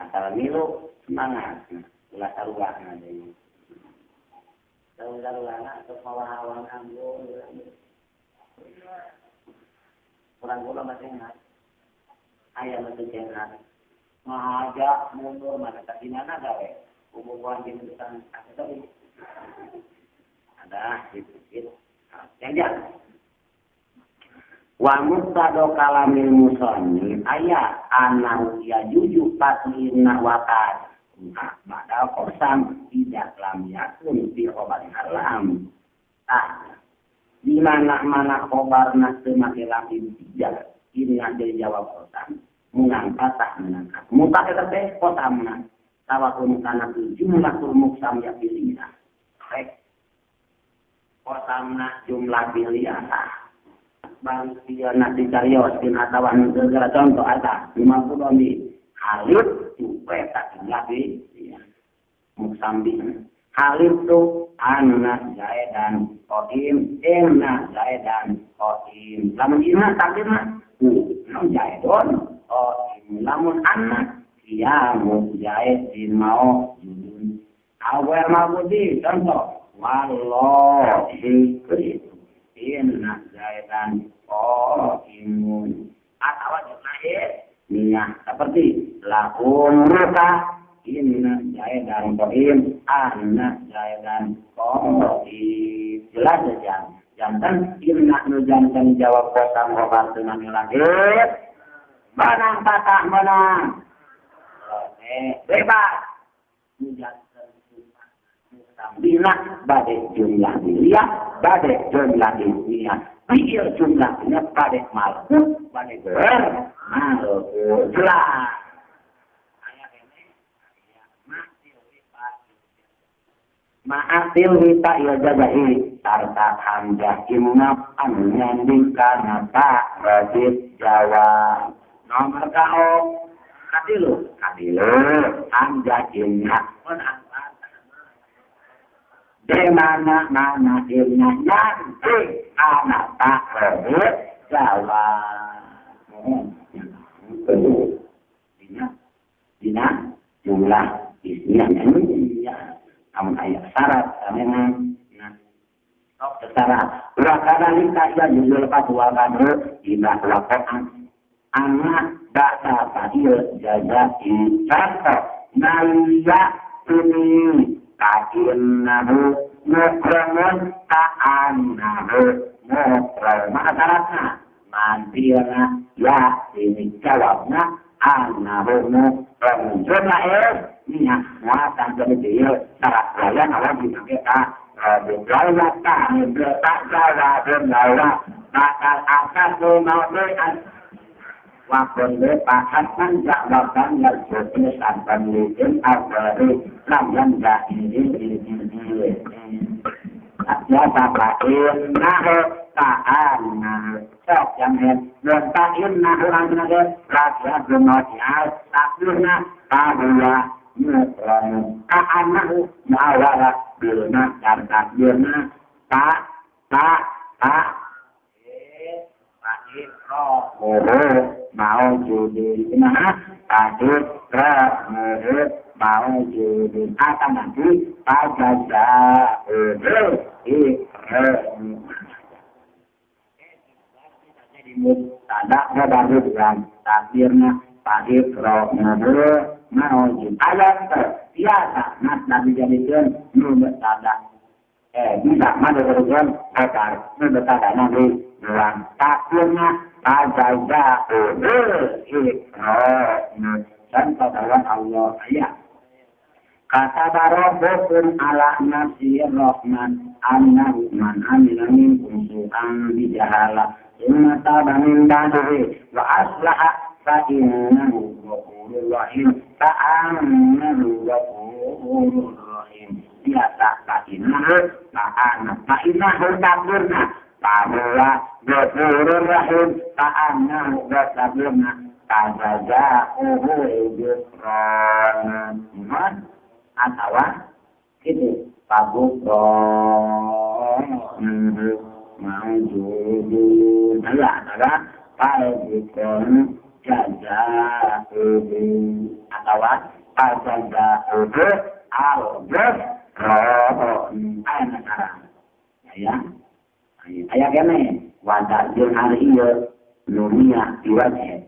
asal milu semangat ulah taruhan ada ini taruhan atau mawahawan anggo kurang masih ingat ayam itu jenat ngajak mundur mana tadi mana gawe umuman di depan tadi ada sedikit jangan Wa muqtado kalamil musannif aya anau ya juju patina wakat. Badal kosam tidak lam yakun fi khobar alam. Di mana-mana khobarna teu make lam tidak inna dari jawab kosam. Munang patah menangkat. Mutak eta teh kosamna. Tawakun kana jumlah muksam ya pilihna. Baik. Kosamna jumlah pilihna. Bang siana dicarioskeun atawa segala contoh ada 50 di halif cupe tak jumlah pilih. Muksam di halif tu anna zaidan qadim inna zaidan qadim. Lamun inna takdirna non zaidon lamun anak dia mujahidin mau judun awal mabudi contoh wallahi itu inna zaidan imun atau lahir niat seperti lahum ruka inna zaidan qaim anak zaidan qaim jelas saja jantan inna nujantan jawab kosam khobar dengan lahir menang patah menang. Bebas. Bila badai jumlah miliar, badai jumlah dunia. Pikir jumlahnya badai malkut, badai malkut. Jelas. Ma'atil wita ya jagahi sarta hamzah imnaf nyandingkan tak rajid jawab. Nomor kau kadilu hamzah imnaf di mana imna nanti anak tak rajid jawab. Dina jumlah isinya namun ayat syarat memang syarat wakana lika ya jujur patwa kado ila lakoan anak data padio jajaki contoh naliya ini kain nahu mukremun ta'annahu mukremun syaratnya mantirna ya ini jawabnya annahu mukremun jumlah niya muatan dari dia syarat layan awal dipakai berjaya tak jawa berjaya bakal akan memaukan wakon lepakan manjak bahkan yang sudah sampai mungkin awal yang gak ini biasa pakai nahu ta'an sok yang lempakin nahu orang-orang rakyat bermodial taklurnya bahwa ka'anahu ma'awara bilna dan takdirna mau judin takdir mau judin akan nanti pajaja tanda baru dengan takdirna takdir roh mau jin ayat biasa nak nabi jadikan nubet tada bisa mana berjalan agar nubet tada nabi bilang takdirnya ajaja dan katakan Allah ayat kata barobun ala nafsi rahman annahu man amila minkum su'an bijahala inna tabamin ba'dahi wa aslaha fa'innahu rahim ta'amnahu rahim biasa fa'innahu fa'innahu takdirna ta'amula ghafurur rahim ta'amnahu takdirna ta'jaza'uhu yusran atau itu pabukron mawjudun adalah pabukron jaza'uhu atau jaza'uhu al-ghafron ayat sekarang ayat ini wadah jeung hari ieu dunia diwajib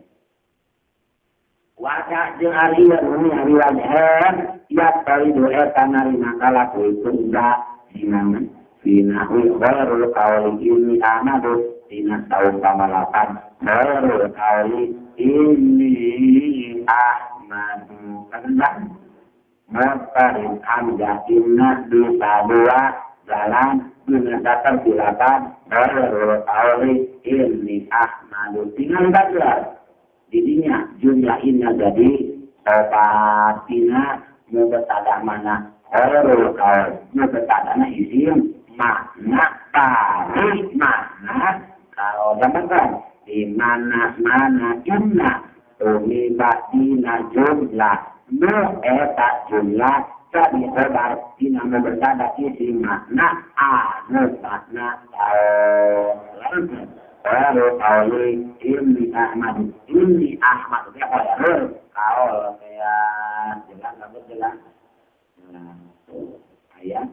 wadah jeung hari ieu dunia diwajib ya taridu etana lina kalaku itu enggak sinang finahui ghairul qawli ini anadu tina tahun pamalakan baru kali ini Ahmadu kendang Matarin hamzah inna bisa dua jalan dengan datang silakan baru kali ini Ahmadu tinggal baca didinya jumlah inna jadi obatina mubetada mana baru kali mubetadana isim makna tarik makna kalau zaman di mana inna tumibatina jumlah eta jumlah jadi obat tina bertanda isi makna makna kalau ini Ahmad siapa ya kalau jelas ayat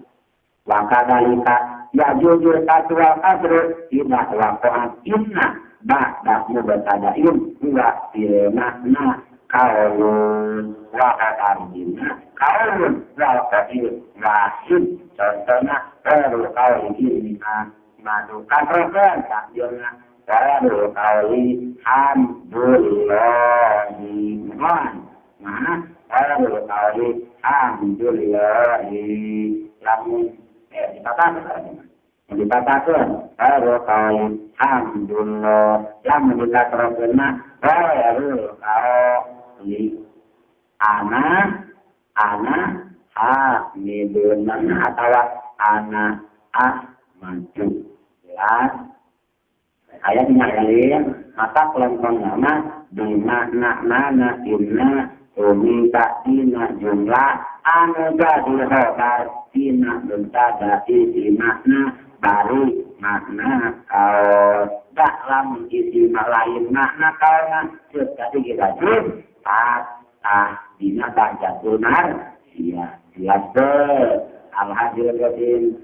wakadalika ya jujur katwa kasru tidak wakoan inna ba'da mubtada'in huwa makna kaulun wakadalina kaulun wal-qadir wahid contohnya baru kaul ini madu katrokan takjurnya baru kauli hamdulillahi mana baru kauli hamdulillahi lamun dipatakan baru kauli hamdulillah lamun dikatrokan baru kauli ana hamidun atau ana maju jelas ayatnya lain maka kelompok nama di makna inna minta tina jumlah anu jadi khobar tina bentada isi makna bari makna kau dalam isi lain makna kau jadi kita jum dina baca tunar iya jelas alhamdulillah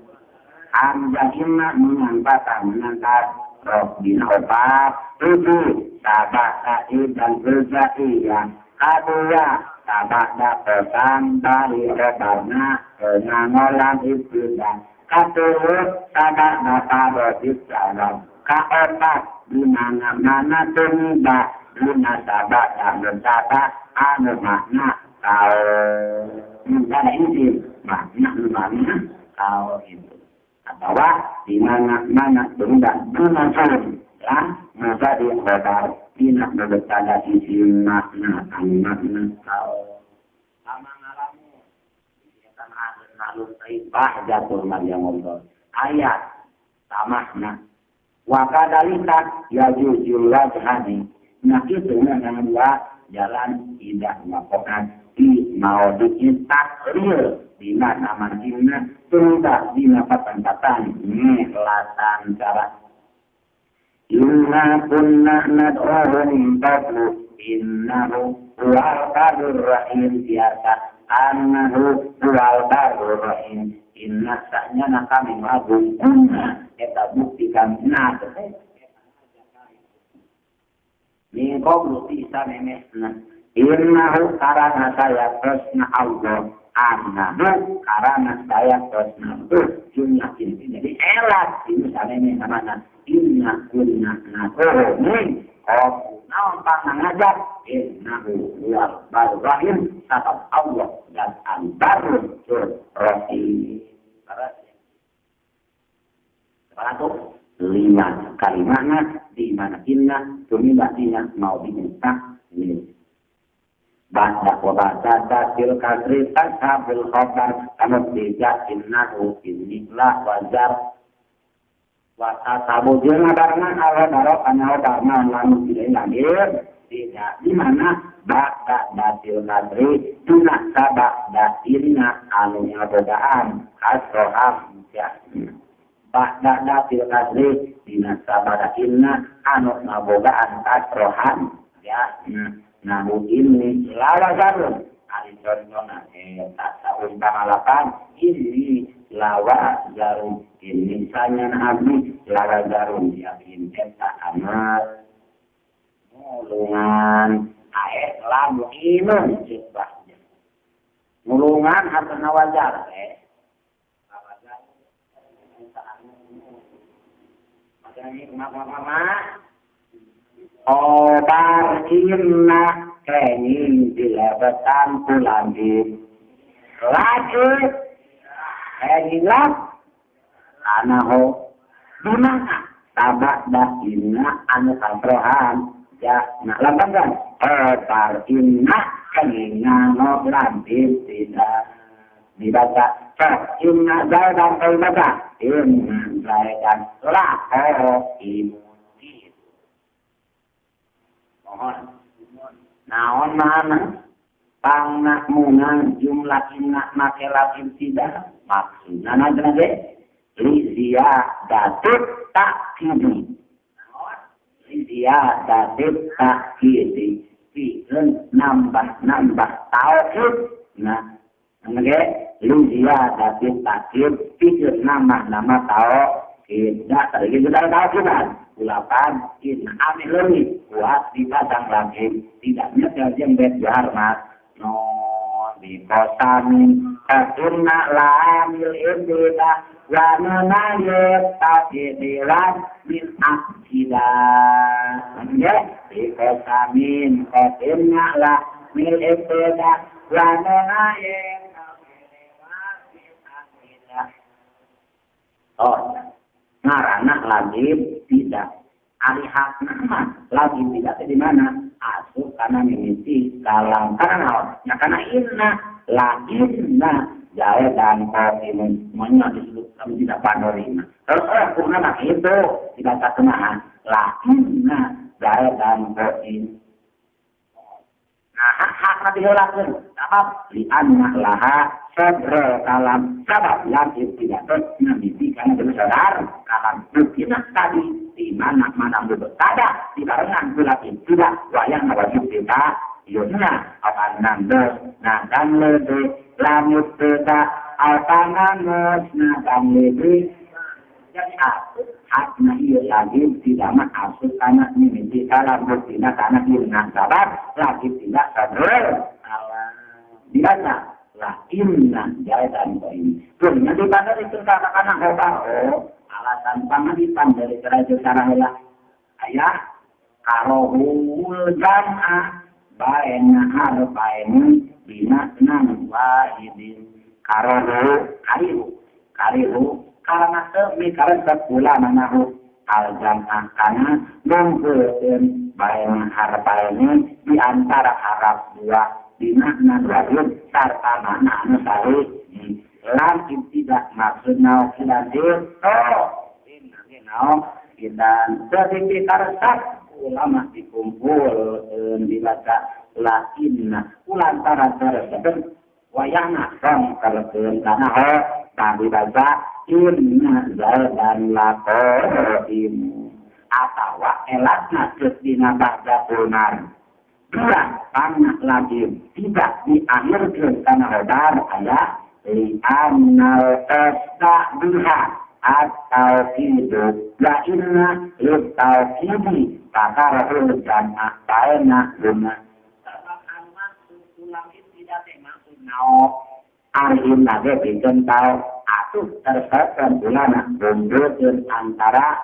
Hamzahina mengangkat Robbina obat tujuh sabak sa'i dan berjati yang kedua sabak dapetan dari rebarna pengangolan itu dan keturut sabak dapat berjit dalam keempat di mana tumiba luna sabak dan berjata anu makna kau ada izin makna kau itu atau di mana tidak bermaksud ya menjadi khobar tidak bertanda isi makna makna kau sama ngalamu kan ada lalu taibah jatuh yang ngobrol ayat samahna wakadalika ya jujur wajhani nah itu dengan jalan tidak melakukan di mau bikin takrir di mana mantina tidak dinapatan kelatan cara inna kunna nad'uhum qablu innahu huwal qadir rahim biasa annahu huwal qadir rahim inna sa'nya kami mabuk kunna kita buktikan nada min qablu bisa memesna innahu karana saya terusna Allah annahu karana saya terusna jumlah ini jadi elat ini misalnya namanya inna kunna nakuhum naon pangangajak innahu huwal barur rahim sabab Allah dan al-barur rahim satu lima kalimatnya di mana inna tumibatina mau diminta ini baca wabata til kasri tasabul khobar kamu tidak innahu inilah wajar wata sabu jenah karena Allah darok anau karena lalu tidak lahir tidak di mana baca datil kasri tunak sabak datilna anunya godaan kasroham ya baca datil kasri tunak sabak datilna anu ngabogaan kasroham ya namun ini lawa jarum hari contohnya tak tahun pangalapan ini lawa jarum ini misalnya nabi lawa jarum yakin tak amat mulungan ayat lamu inun ciptanya mulungan harus nawajar Jadi mama obar inna kening dilebatan pulangi lagi kening anaho dimana tabak dah inna anu kamprohan ya nak lapangan obar inna kening no lantin tidak dibaca inna dan dibaca inna dan imuti naon mana pangna munang jumlah inna make latin tidak maksudna nage lizia datut tak kini lizia datut tak kini piun nambah tauhid nah nage lizia datut tak kini nama tidak terjadi dalam Al-Quran. Ulapan in amin lagi kuat di padang lagi tidak nyata jembet jarmat no di kosan katunna lamil indila wa nanayet tafidilan min akidah ya di kosamin katunna lamil indila wa nanayet tafidilan min akidah ngarana lagi tidak alihat nama lagi tidak di mana asuh karena mimiti dalam karena karena inna lakinna jaya dan kopimun semuanya disebut kami tidak panorima terus kurna itu tidak terkenaan lakinna jaya dan kopim nah hak nanti dilakukan sebab di anak laha sebro kalam sebab lagi tidak terjadi karena bersadar kalam bukina tadi di mana bertada di barengan bulatin tidak wayang wajib kita yuna akan nandos nah dan lebih langit kita akan nandos nah dan lebih jadi aku hakna iya lagi tidak masuk karena ini dalam bukina karena ilmu sabar lagi tidak sabro biasa lah inna jaitan ko ini. Punya di mana itu katakan alasan pangadipan dari kerajaan sarahela ayah karohul jam'a baena harbaini bina nan wahidin karihu karena semikiran sebulan anahu al jam'a kana ngumpulkeun baena harbaini di antara harap dua bina nan wahid serta mana anu sari lakin tidak maksudnya kilandir dan sertifikat resep ulama dikumpul dibaca lakinna ulantara tersebut wayana sang kalkeun kana ho tadi baca inna dan lakoim atawa elatna kesdina baca punar dua panah lagi tidak diakhirkan karena hodar ayat li'annal tasdaqbiha atau hidup lainnya litau kini takarul dan akbaina guna sebab maksud ulang itu tidak maksud nao arin lagi dikentau atuh tersekan ulana bumbukin antara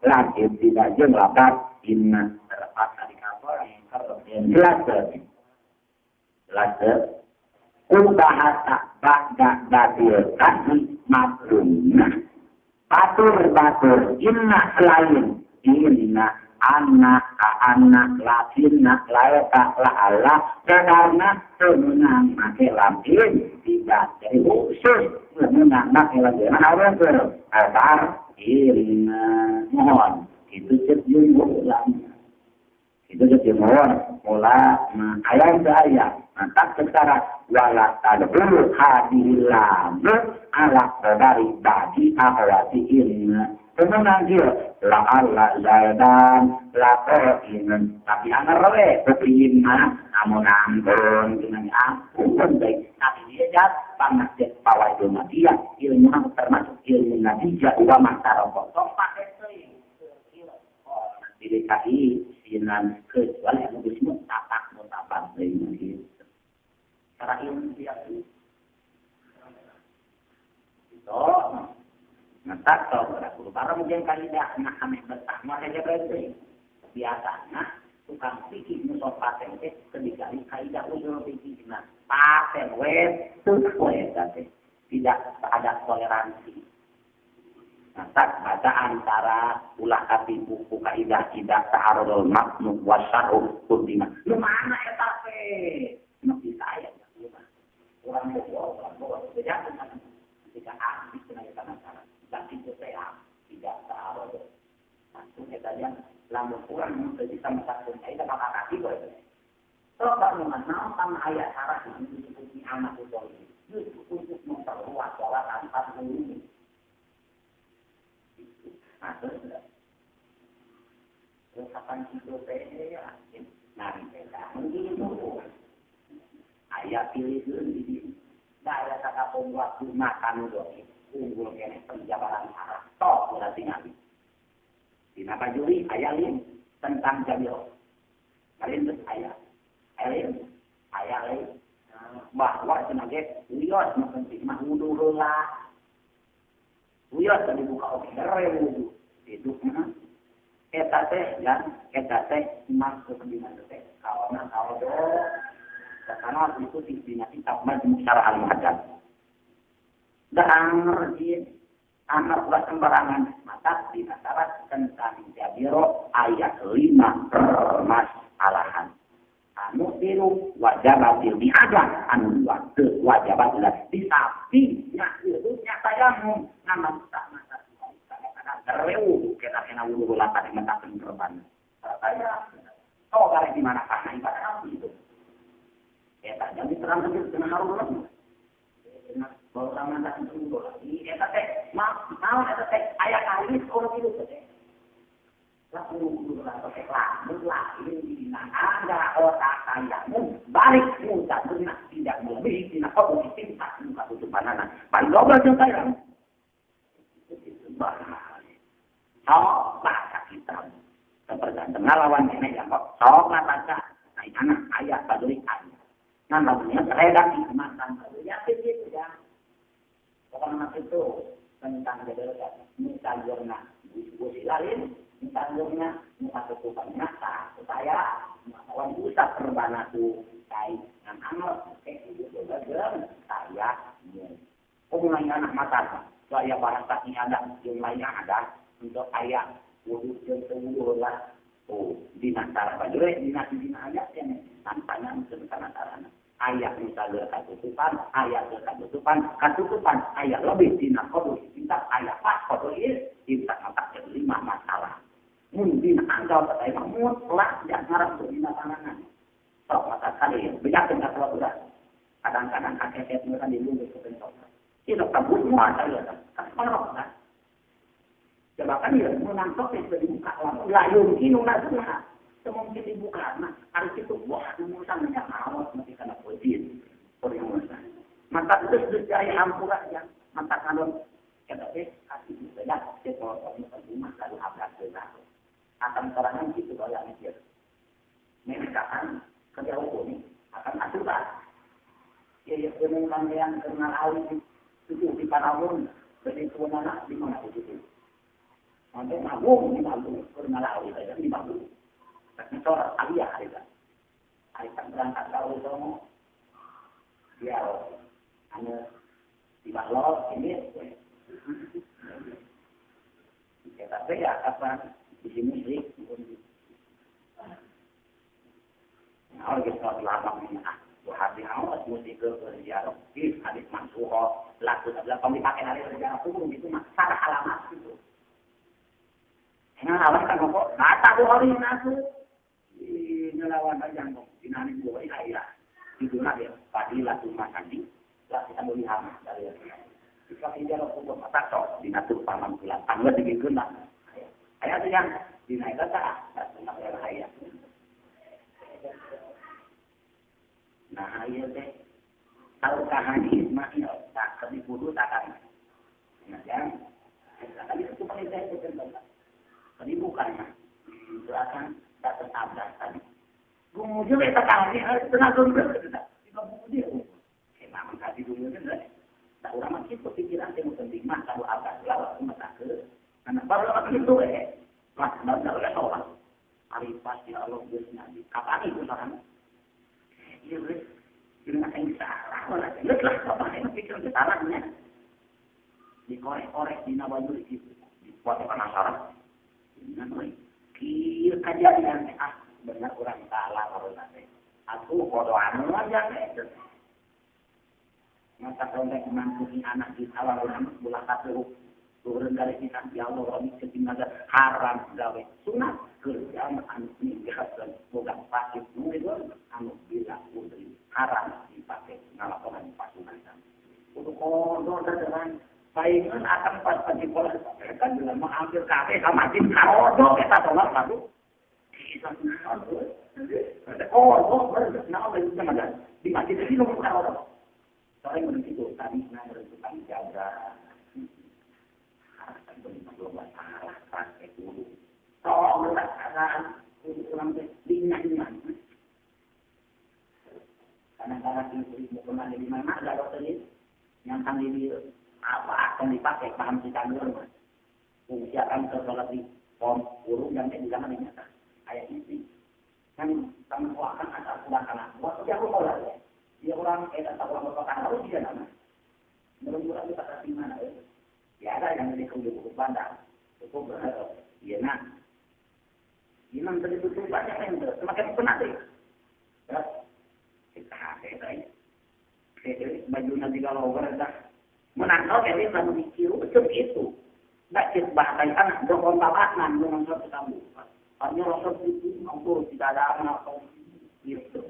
lagi tidak jenglapat inna terlepas dari kapal yang jelas ubahasa ba'da batil kasih maklumna batur inna selain inna anak lakinna layak Allah karena menang make lampin tidak jadi khusus menang make lampin orang berkabar inna mohon itu sejujurnya ulang itu sejujurnya ayat ayat tak secara wala tadbulu hadilam ala qadari badi ahwati inna kemenang dia la Allah zaidan la qainan tapi angarwe kepinna namun ampun dengan ampun baik tapi dia jat panas dia pawai doma dia ilmu termasuk ilmu nabi jauh masyarakat pakai seuing dilikai sinan kecuali yang disebut tatak mutapan seuing cara ilmu dia itu Ngetak tau berapa barang mungkin kali dah nak kami betah mah aja berarti biasanya tukang pikir musuh paten teh kedikali kali dah ujung pikir nah paten wes tuh wes tapi tidak ada toleransi. Nah, baca antara ulah kati buku kaidah tidak ta'arudul maqnu wa syar'u kuddima. Lu mana eta teh? Nabi saya orang bawa beda dengan ketika ahli kenaikan antara dan itu saya tidak ta'arud. Maksudnya saja lamun kurang bisa mengatakan kaidah maka kaki boleh. Coba mengenal sama ayat syarat yang disebut anak itu justru untuk memperluas sholat tanpa ini. Terus kapan itu saya nanti mungkin itu ayat pilih dulu di sini. Nah, ada kata pembuat makan dulu. Unggul kene penjabaran arah. Toh berarti nabi. Di nama juri ayat ini tentang jabir. Kalian terus ayat. Ayat lain bahwa sebagai uyos mungkin mah wudu lah. Uyos tadi buka oke rewu itu eta teh masuk di mana teh kawan do karena itu di kitab Majmu' Syarah Al-Muhaddats dan ngerti anak buat sembarangan maka di syarat tentang jabiro ayat 5 permasalahan anu tiru wajabatil bi'adah anu dua wajabatil disapinya itu nyatayang nama sama rewu kita kena wudhu lapan yang mentakin korban saya tahu kali di mana karena ibadah itu ya tak jadi terang terang dengan harus baru sama tak itu lagi ya teh mau ada teh ayat kali orang itu teh lalu lah ini ada otak saya balik mudah benar tidak lebih tidak positif tak muka tutupan anak paling double juga ya sok baca kitab tergantung ngalawan ini ya kok sok baca anak ayat baduri ayat nah namanya redaksi makan ya begitu ya pokoknya itu tentang jadwal misalnya busi lain misalnya muka tutupan nyata supaya kawan usah perbanatu kait dengan amal itu bagian saya mulai anak mata saya bahasanya ada jumlahnya ada untuk ayat wudhu yang lah di antara bajure di ayat yang tampaknya sebentar antara ayat misalnya katutupan ayat lebih di nakodo kita ayat pas kodo ini kita katakan 5 masalah mungkin anda percaya mutlak yang harus berbina tangan so maka kali banyak yang kalau sudah kadang-kadang kakek mereka dilunggu ke bentuk itu kabut semua saya kan bahkan dia menangkap itu dibuka lalu mungkin unasnya semungkin dibuka nah harus itu wah urusannya awal nanti kena polisi perumusan maka itu dari ampura aja maka kalau kita kasih beda kalau rumah kalau abad benar akan serangan itu banyak mikir mereka kan kerja hukum akan aturan ya dengan yang kenal awal itu di Panawun jadi kewenangan di mana itu nanti magung di magung bermalawi saja di magung tapi seorang aliyah hari berangkat tahu semua dia hanya di balok ini tapi ya kapan di sini sih nah kita lama ini hati awal musik berziarah di hadis mansuho laku adalah kalau dipakai hari sejarah hukum itu masalah alamat itu. Nah, awak kan kok kata hari nasu ngelawan aja kok dinani gua iya itu dia fadilah makandi lah kita melihat dari jika dia hukum mata tok dinatur paman bulan tanggal diguna ayat yang dinaik kata tentang ayat nah iya teh kalau hadis mah ya tak kedibudu tak kan nah yang tadi itu paling saya betul tadi bukannya belakang tak tertabrak tadi kemudian kita kali tengah dulu kita buku dia memang tadi dulu kan tak urang mah kitu pikiran teh penting mah kalau agak lawat mata ke. Karena baru kitu Mas benar oleh Allah. Hari pas ya Allah geus nabi. Kapan itu sarana? Ieu geus dengan yang salah lah. Geus lah bapak yang pikir ke sarana. Dikorek-korek dina baju itu. Buat penasaran. Namanya kieu kejadian benar kurang salah kalau nanti. Aku bodoh anu aja teh. Masa kontek mangkuki anak di awal orang bulan satu turun dari kita ya Allah kami ketinggalan haram gawe sunat kerja anu ninggalkeun boga pasif nulis anu bila putri haram dipakai ngalakonan pasunatan. Untuk kodo dengan saingan akan pas pola kan dalam mengambil kafe sama tim karodo kita tolak satu. Oh, nah, di masjid itu nomor karodo. Soalnya begitu tadi menentukan jaga harus belum salah pakai dulu. Tolong melaksanakan untuk sampai diingat-ingat. Kadang-kadang itu kembali di mana ada dokter ini yang kami di apa akan dipakai paham kita dulu. Fungsikan ke sholat di pom burung dan di zaman ini ayat ini kan kami akan ada sedangkan waktu yang sholat ya. Dia orang tak orang berpakai tahu dia nama. Menurut kita kasih mana ya ada yang di kubu bandar. Cukup berharap. Iya nak. Imam tadi itu banyak yang semakin penat ya. Kita ada. Jadi baju nanti kalau berada menangkap ini kalau mikir betul itu. Nggak cek bahasa anak doang tabakan dengan satu kamu. Hanya rasa itu mampu tidak ada anak gitu.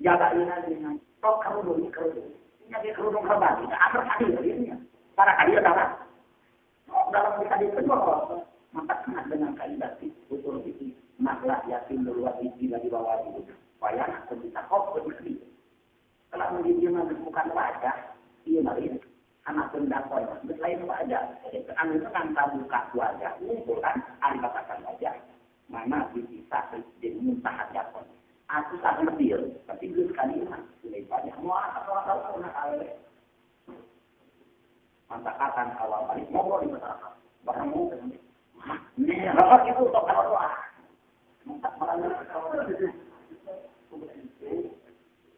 Jaga ini dengan tok kerudung ini kerudung kembali akhir hadir ini para hadir dalam hadis kedua maka sangat dengan kaidah usul fikih maklah yakin luar isi di bawah itu supaya aku bisa berdiri kalau menjadi bukan wajah iya balik anak pendakwah selain wajah anu itu kan buka wajah kan ada katakan wajah mana bisa jadi muntah hajat aku tak lebih, tapi belum sekali lah. Lebih banyak mau apa nak awal. Mantakan awal balik mau di masyarakat. Barang mau kan? Nih, apa itu untuk kalau doa? Mantak malam itu.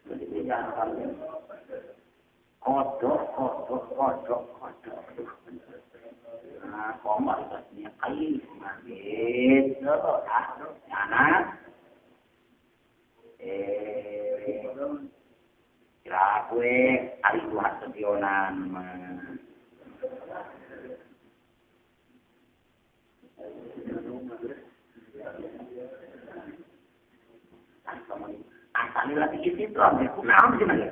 Jadi jangan kalian. Kodok. Nah, komar itu kain, gitu. Anak. Kira gue hari Tuhan setionan asal lagi itu aku naon gimana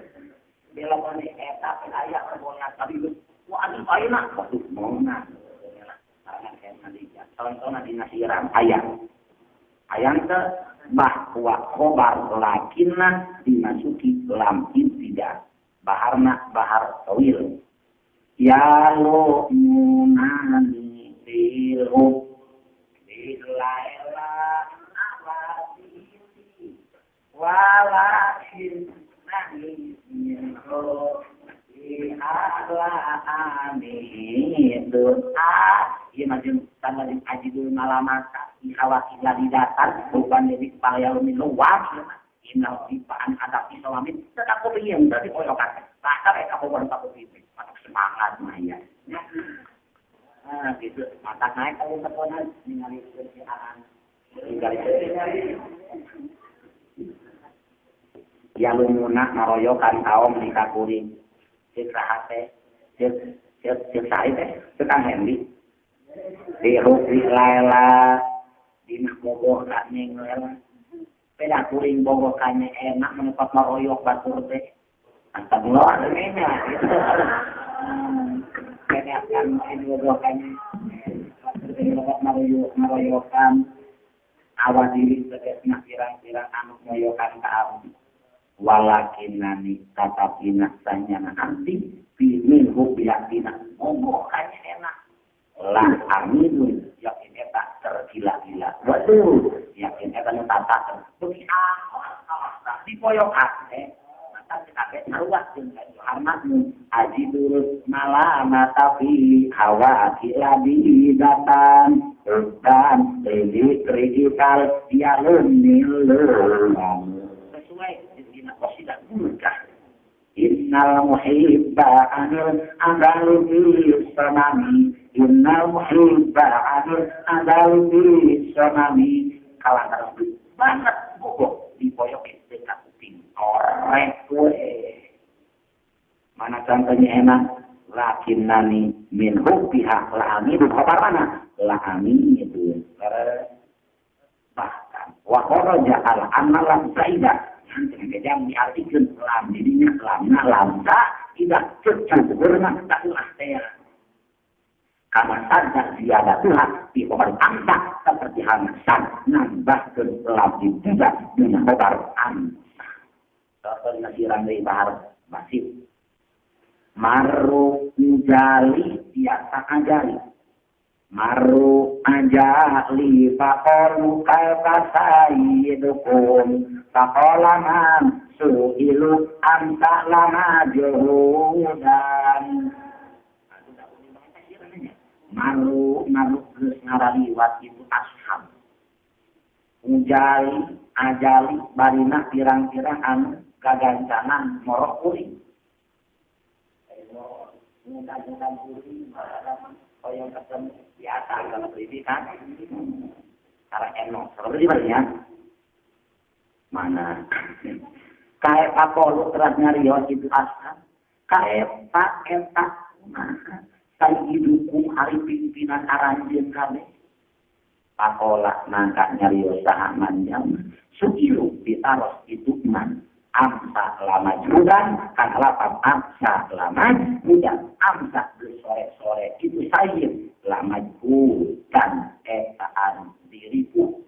belakang eta ayah perbola tapi wah ini enak waktu mau nak karena kayak nanti contohnya di nasiran ayam ke bahwa khobar lakinna dimasuki lam tidak bahar tawil ya lo munani bilu bilaila awati walakin nahi minho ihla amin doa ia macam tanda di ajidul malamata ihawati lagi datang bukan dari payalumi luas inal dipaan ada islamin tetap kopian dari koyokan tak mereka bukan tak kopian patok semangat maya gitu mata naik kalau teponan ningali kerjaan ya lumuna naroyokan kaum di kakuring cek rahate cek said tekan Hendy di Rupi Laila di Bogoh kane ngel peda kuring Bogoh kane enak menepat maroyok batur teh antang lo adanya kene akan ini Bogoh kane menepat maroyokan awal diri segesna pirang-pirang anu maroyokan kaum walakin nani tatapina sanyana nanti minhu bilatina Bogoh kane enak lah aminun yakin eta tergila-gila waduh yakin eta nu tata beuki di poyokan maka kita naruat jeung anakmu aji turut malama tapi hawa kiladi datang dan kritikal dialun nilun sesuai dengan qasidah murkah innal muhibba anil andali sanami innal muhibba anil andali sanami kalang harus banget bobok dipoyok dengan kuping orek gue mana contohnya enak lakin nani min hubbiha la'ami itu kabar mana la'ami itu bahkan wa kharaja al amalan saidah yang diartikan lam jadinya lamsa tidak tercampurna tak ulah teh karena saja tiada Tuhan di kabar amsa seperti hangsan nambah ke lam tidak dengan kabar amsa contohnya sirang dari bahar masih maru ajali biasa ajali maru ajali faqalu kaifa sayyidukum faqalaman su'ilu anta lama juhudan maru geus ngaraliwat itu ashab ajali barina pirang-pirang anu gagancanan morok kuring mudah-mudahan puri koyong ketemu biasa kalau pendidikan cara enak seperti mana mana kayak apa lu terat nyarios itu asal kayak pak etak saya hidupku hari pimpinan aranjen kami pakola nangka nyarios sahaman jam sukilu ditaros itu man amsa lama judan kan lapang amsa lama mudah amsa sore-sore itu saya lama judan etaan diriku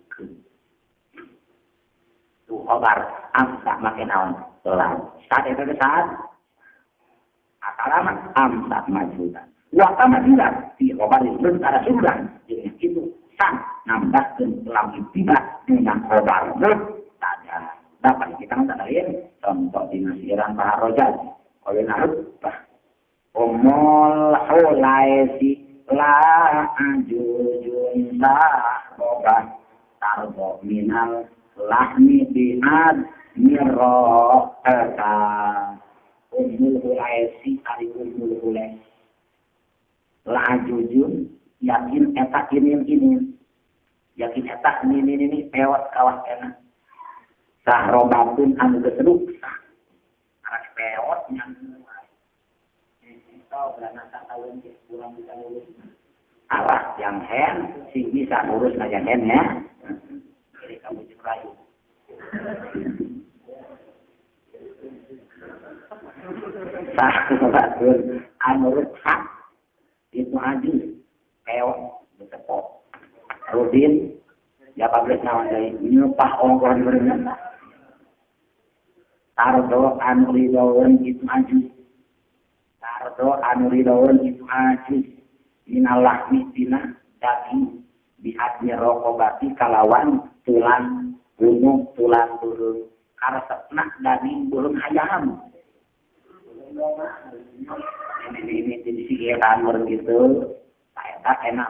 tuh kabar amsa makin naon telan saat itu saat lama amsa majudan waktu majudan di kabar itu ada sudah jadi itu sang nambah dan lagi tidak dengan kabar tanya dapat kita nggak lain contoh di nasiran Pak Rojal oleh narut omol holaisi la ajujun sahroba tarbo minal lahmi biad miro eka umul holaisi ari umul holes la ajujun yakin etak ini yakin etak ini pewat kawas enak sahrobatun anu keseduk arah peot yang tahu berana tahun kurang bisa lulus arah yang hen sih bisa lulus aja hen ya jadi kamu cerayu sahrobatun anu rusak itu aju peot betepok rudin ya pabrik nawan dari nyupah ongkon berenang tardo anu ridawon itu ajus tardo anu ridawon itu ajus minalah mitina daging bihatnya rokobati kalawan tulang gunung tulang burung karesepna daging burung hayam ini jadi sikiran begitu tak enak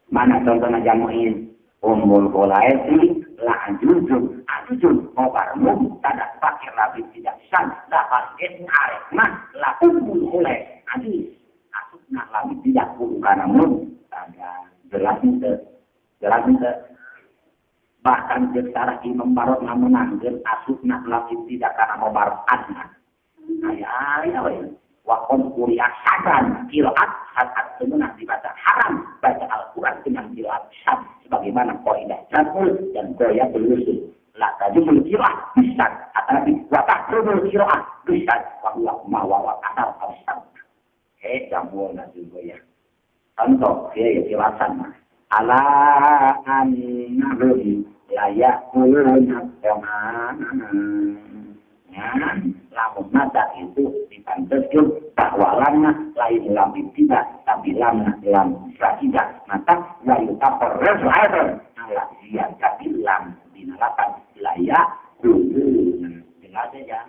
mana contohnya jamuin umul kolaisi la ajujun ngobarmu tidak pakai rabi tidak san dapat arek mah la umul kolais ajus asupna rabi tidak kudu karena mun ada jelas itu bahkan secara imam barok namun angger asupna rabi tidak karena ngobar adna ayah wakon kuliah sadan kiloat saat sebenarnya dibaca haram baca Al-Quran dengan kiloat sad sebagaimana kaidah jadul dan gaya belusul la tajul kiloat bisa tetapi watak belusul kiloat bisa bahwa mawa asal asal jambul nanti goya contoh ya jelasan ala an-nabi layak kuluna lamun nada itu dipantaskan bahwa lamna lain lam tidak tapi lamna lam tidak maka layu tapar rezlater ala zian tapi lam dinalakan layak kulun jelas ya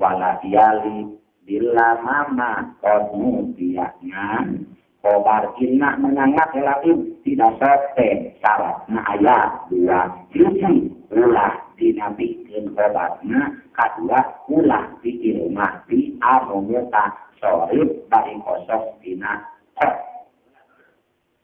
waladiali bila mama kodmu biaknan kobar inna menangat relatif tidak sote syarat na ayat dua hiji ulah dinabikin kobarna kedua ulah pikir mati anu muka sorib dari kosong dina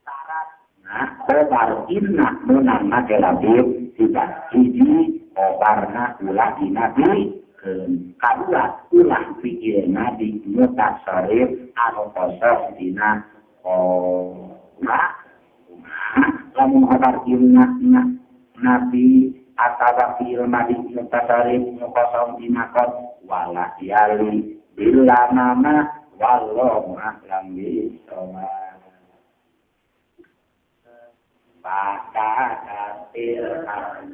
syarat na kobar inna menangat relatif tidak hiji kobarna ulah dinabikin kedua ulah pikir nabi muka sorib anu kosong dina lamun kabar ilna nabi atau fil madi mutasarif kosong dinakot wala yali bila nama wallahu a'lam bishawab baka katil am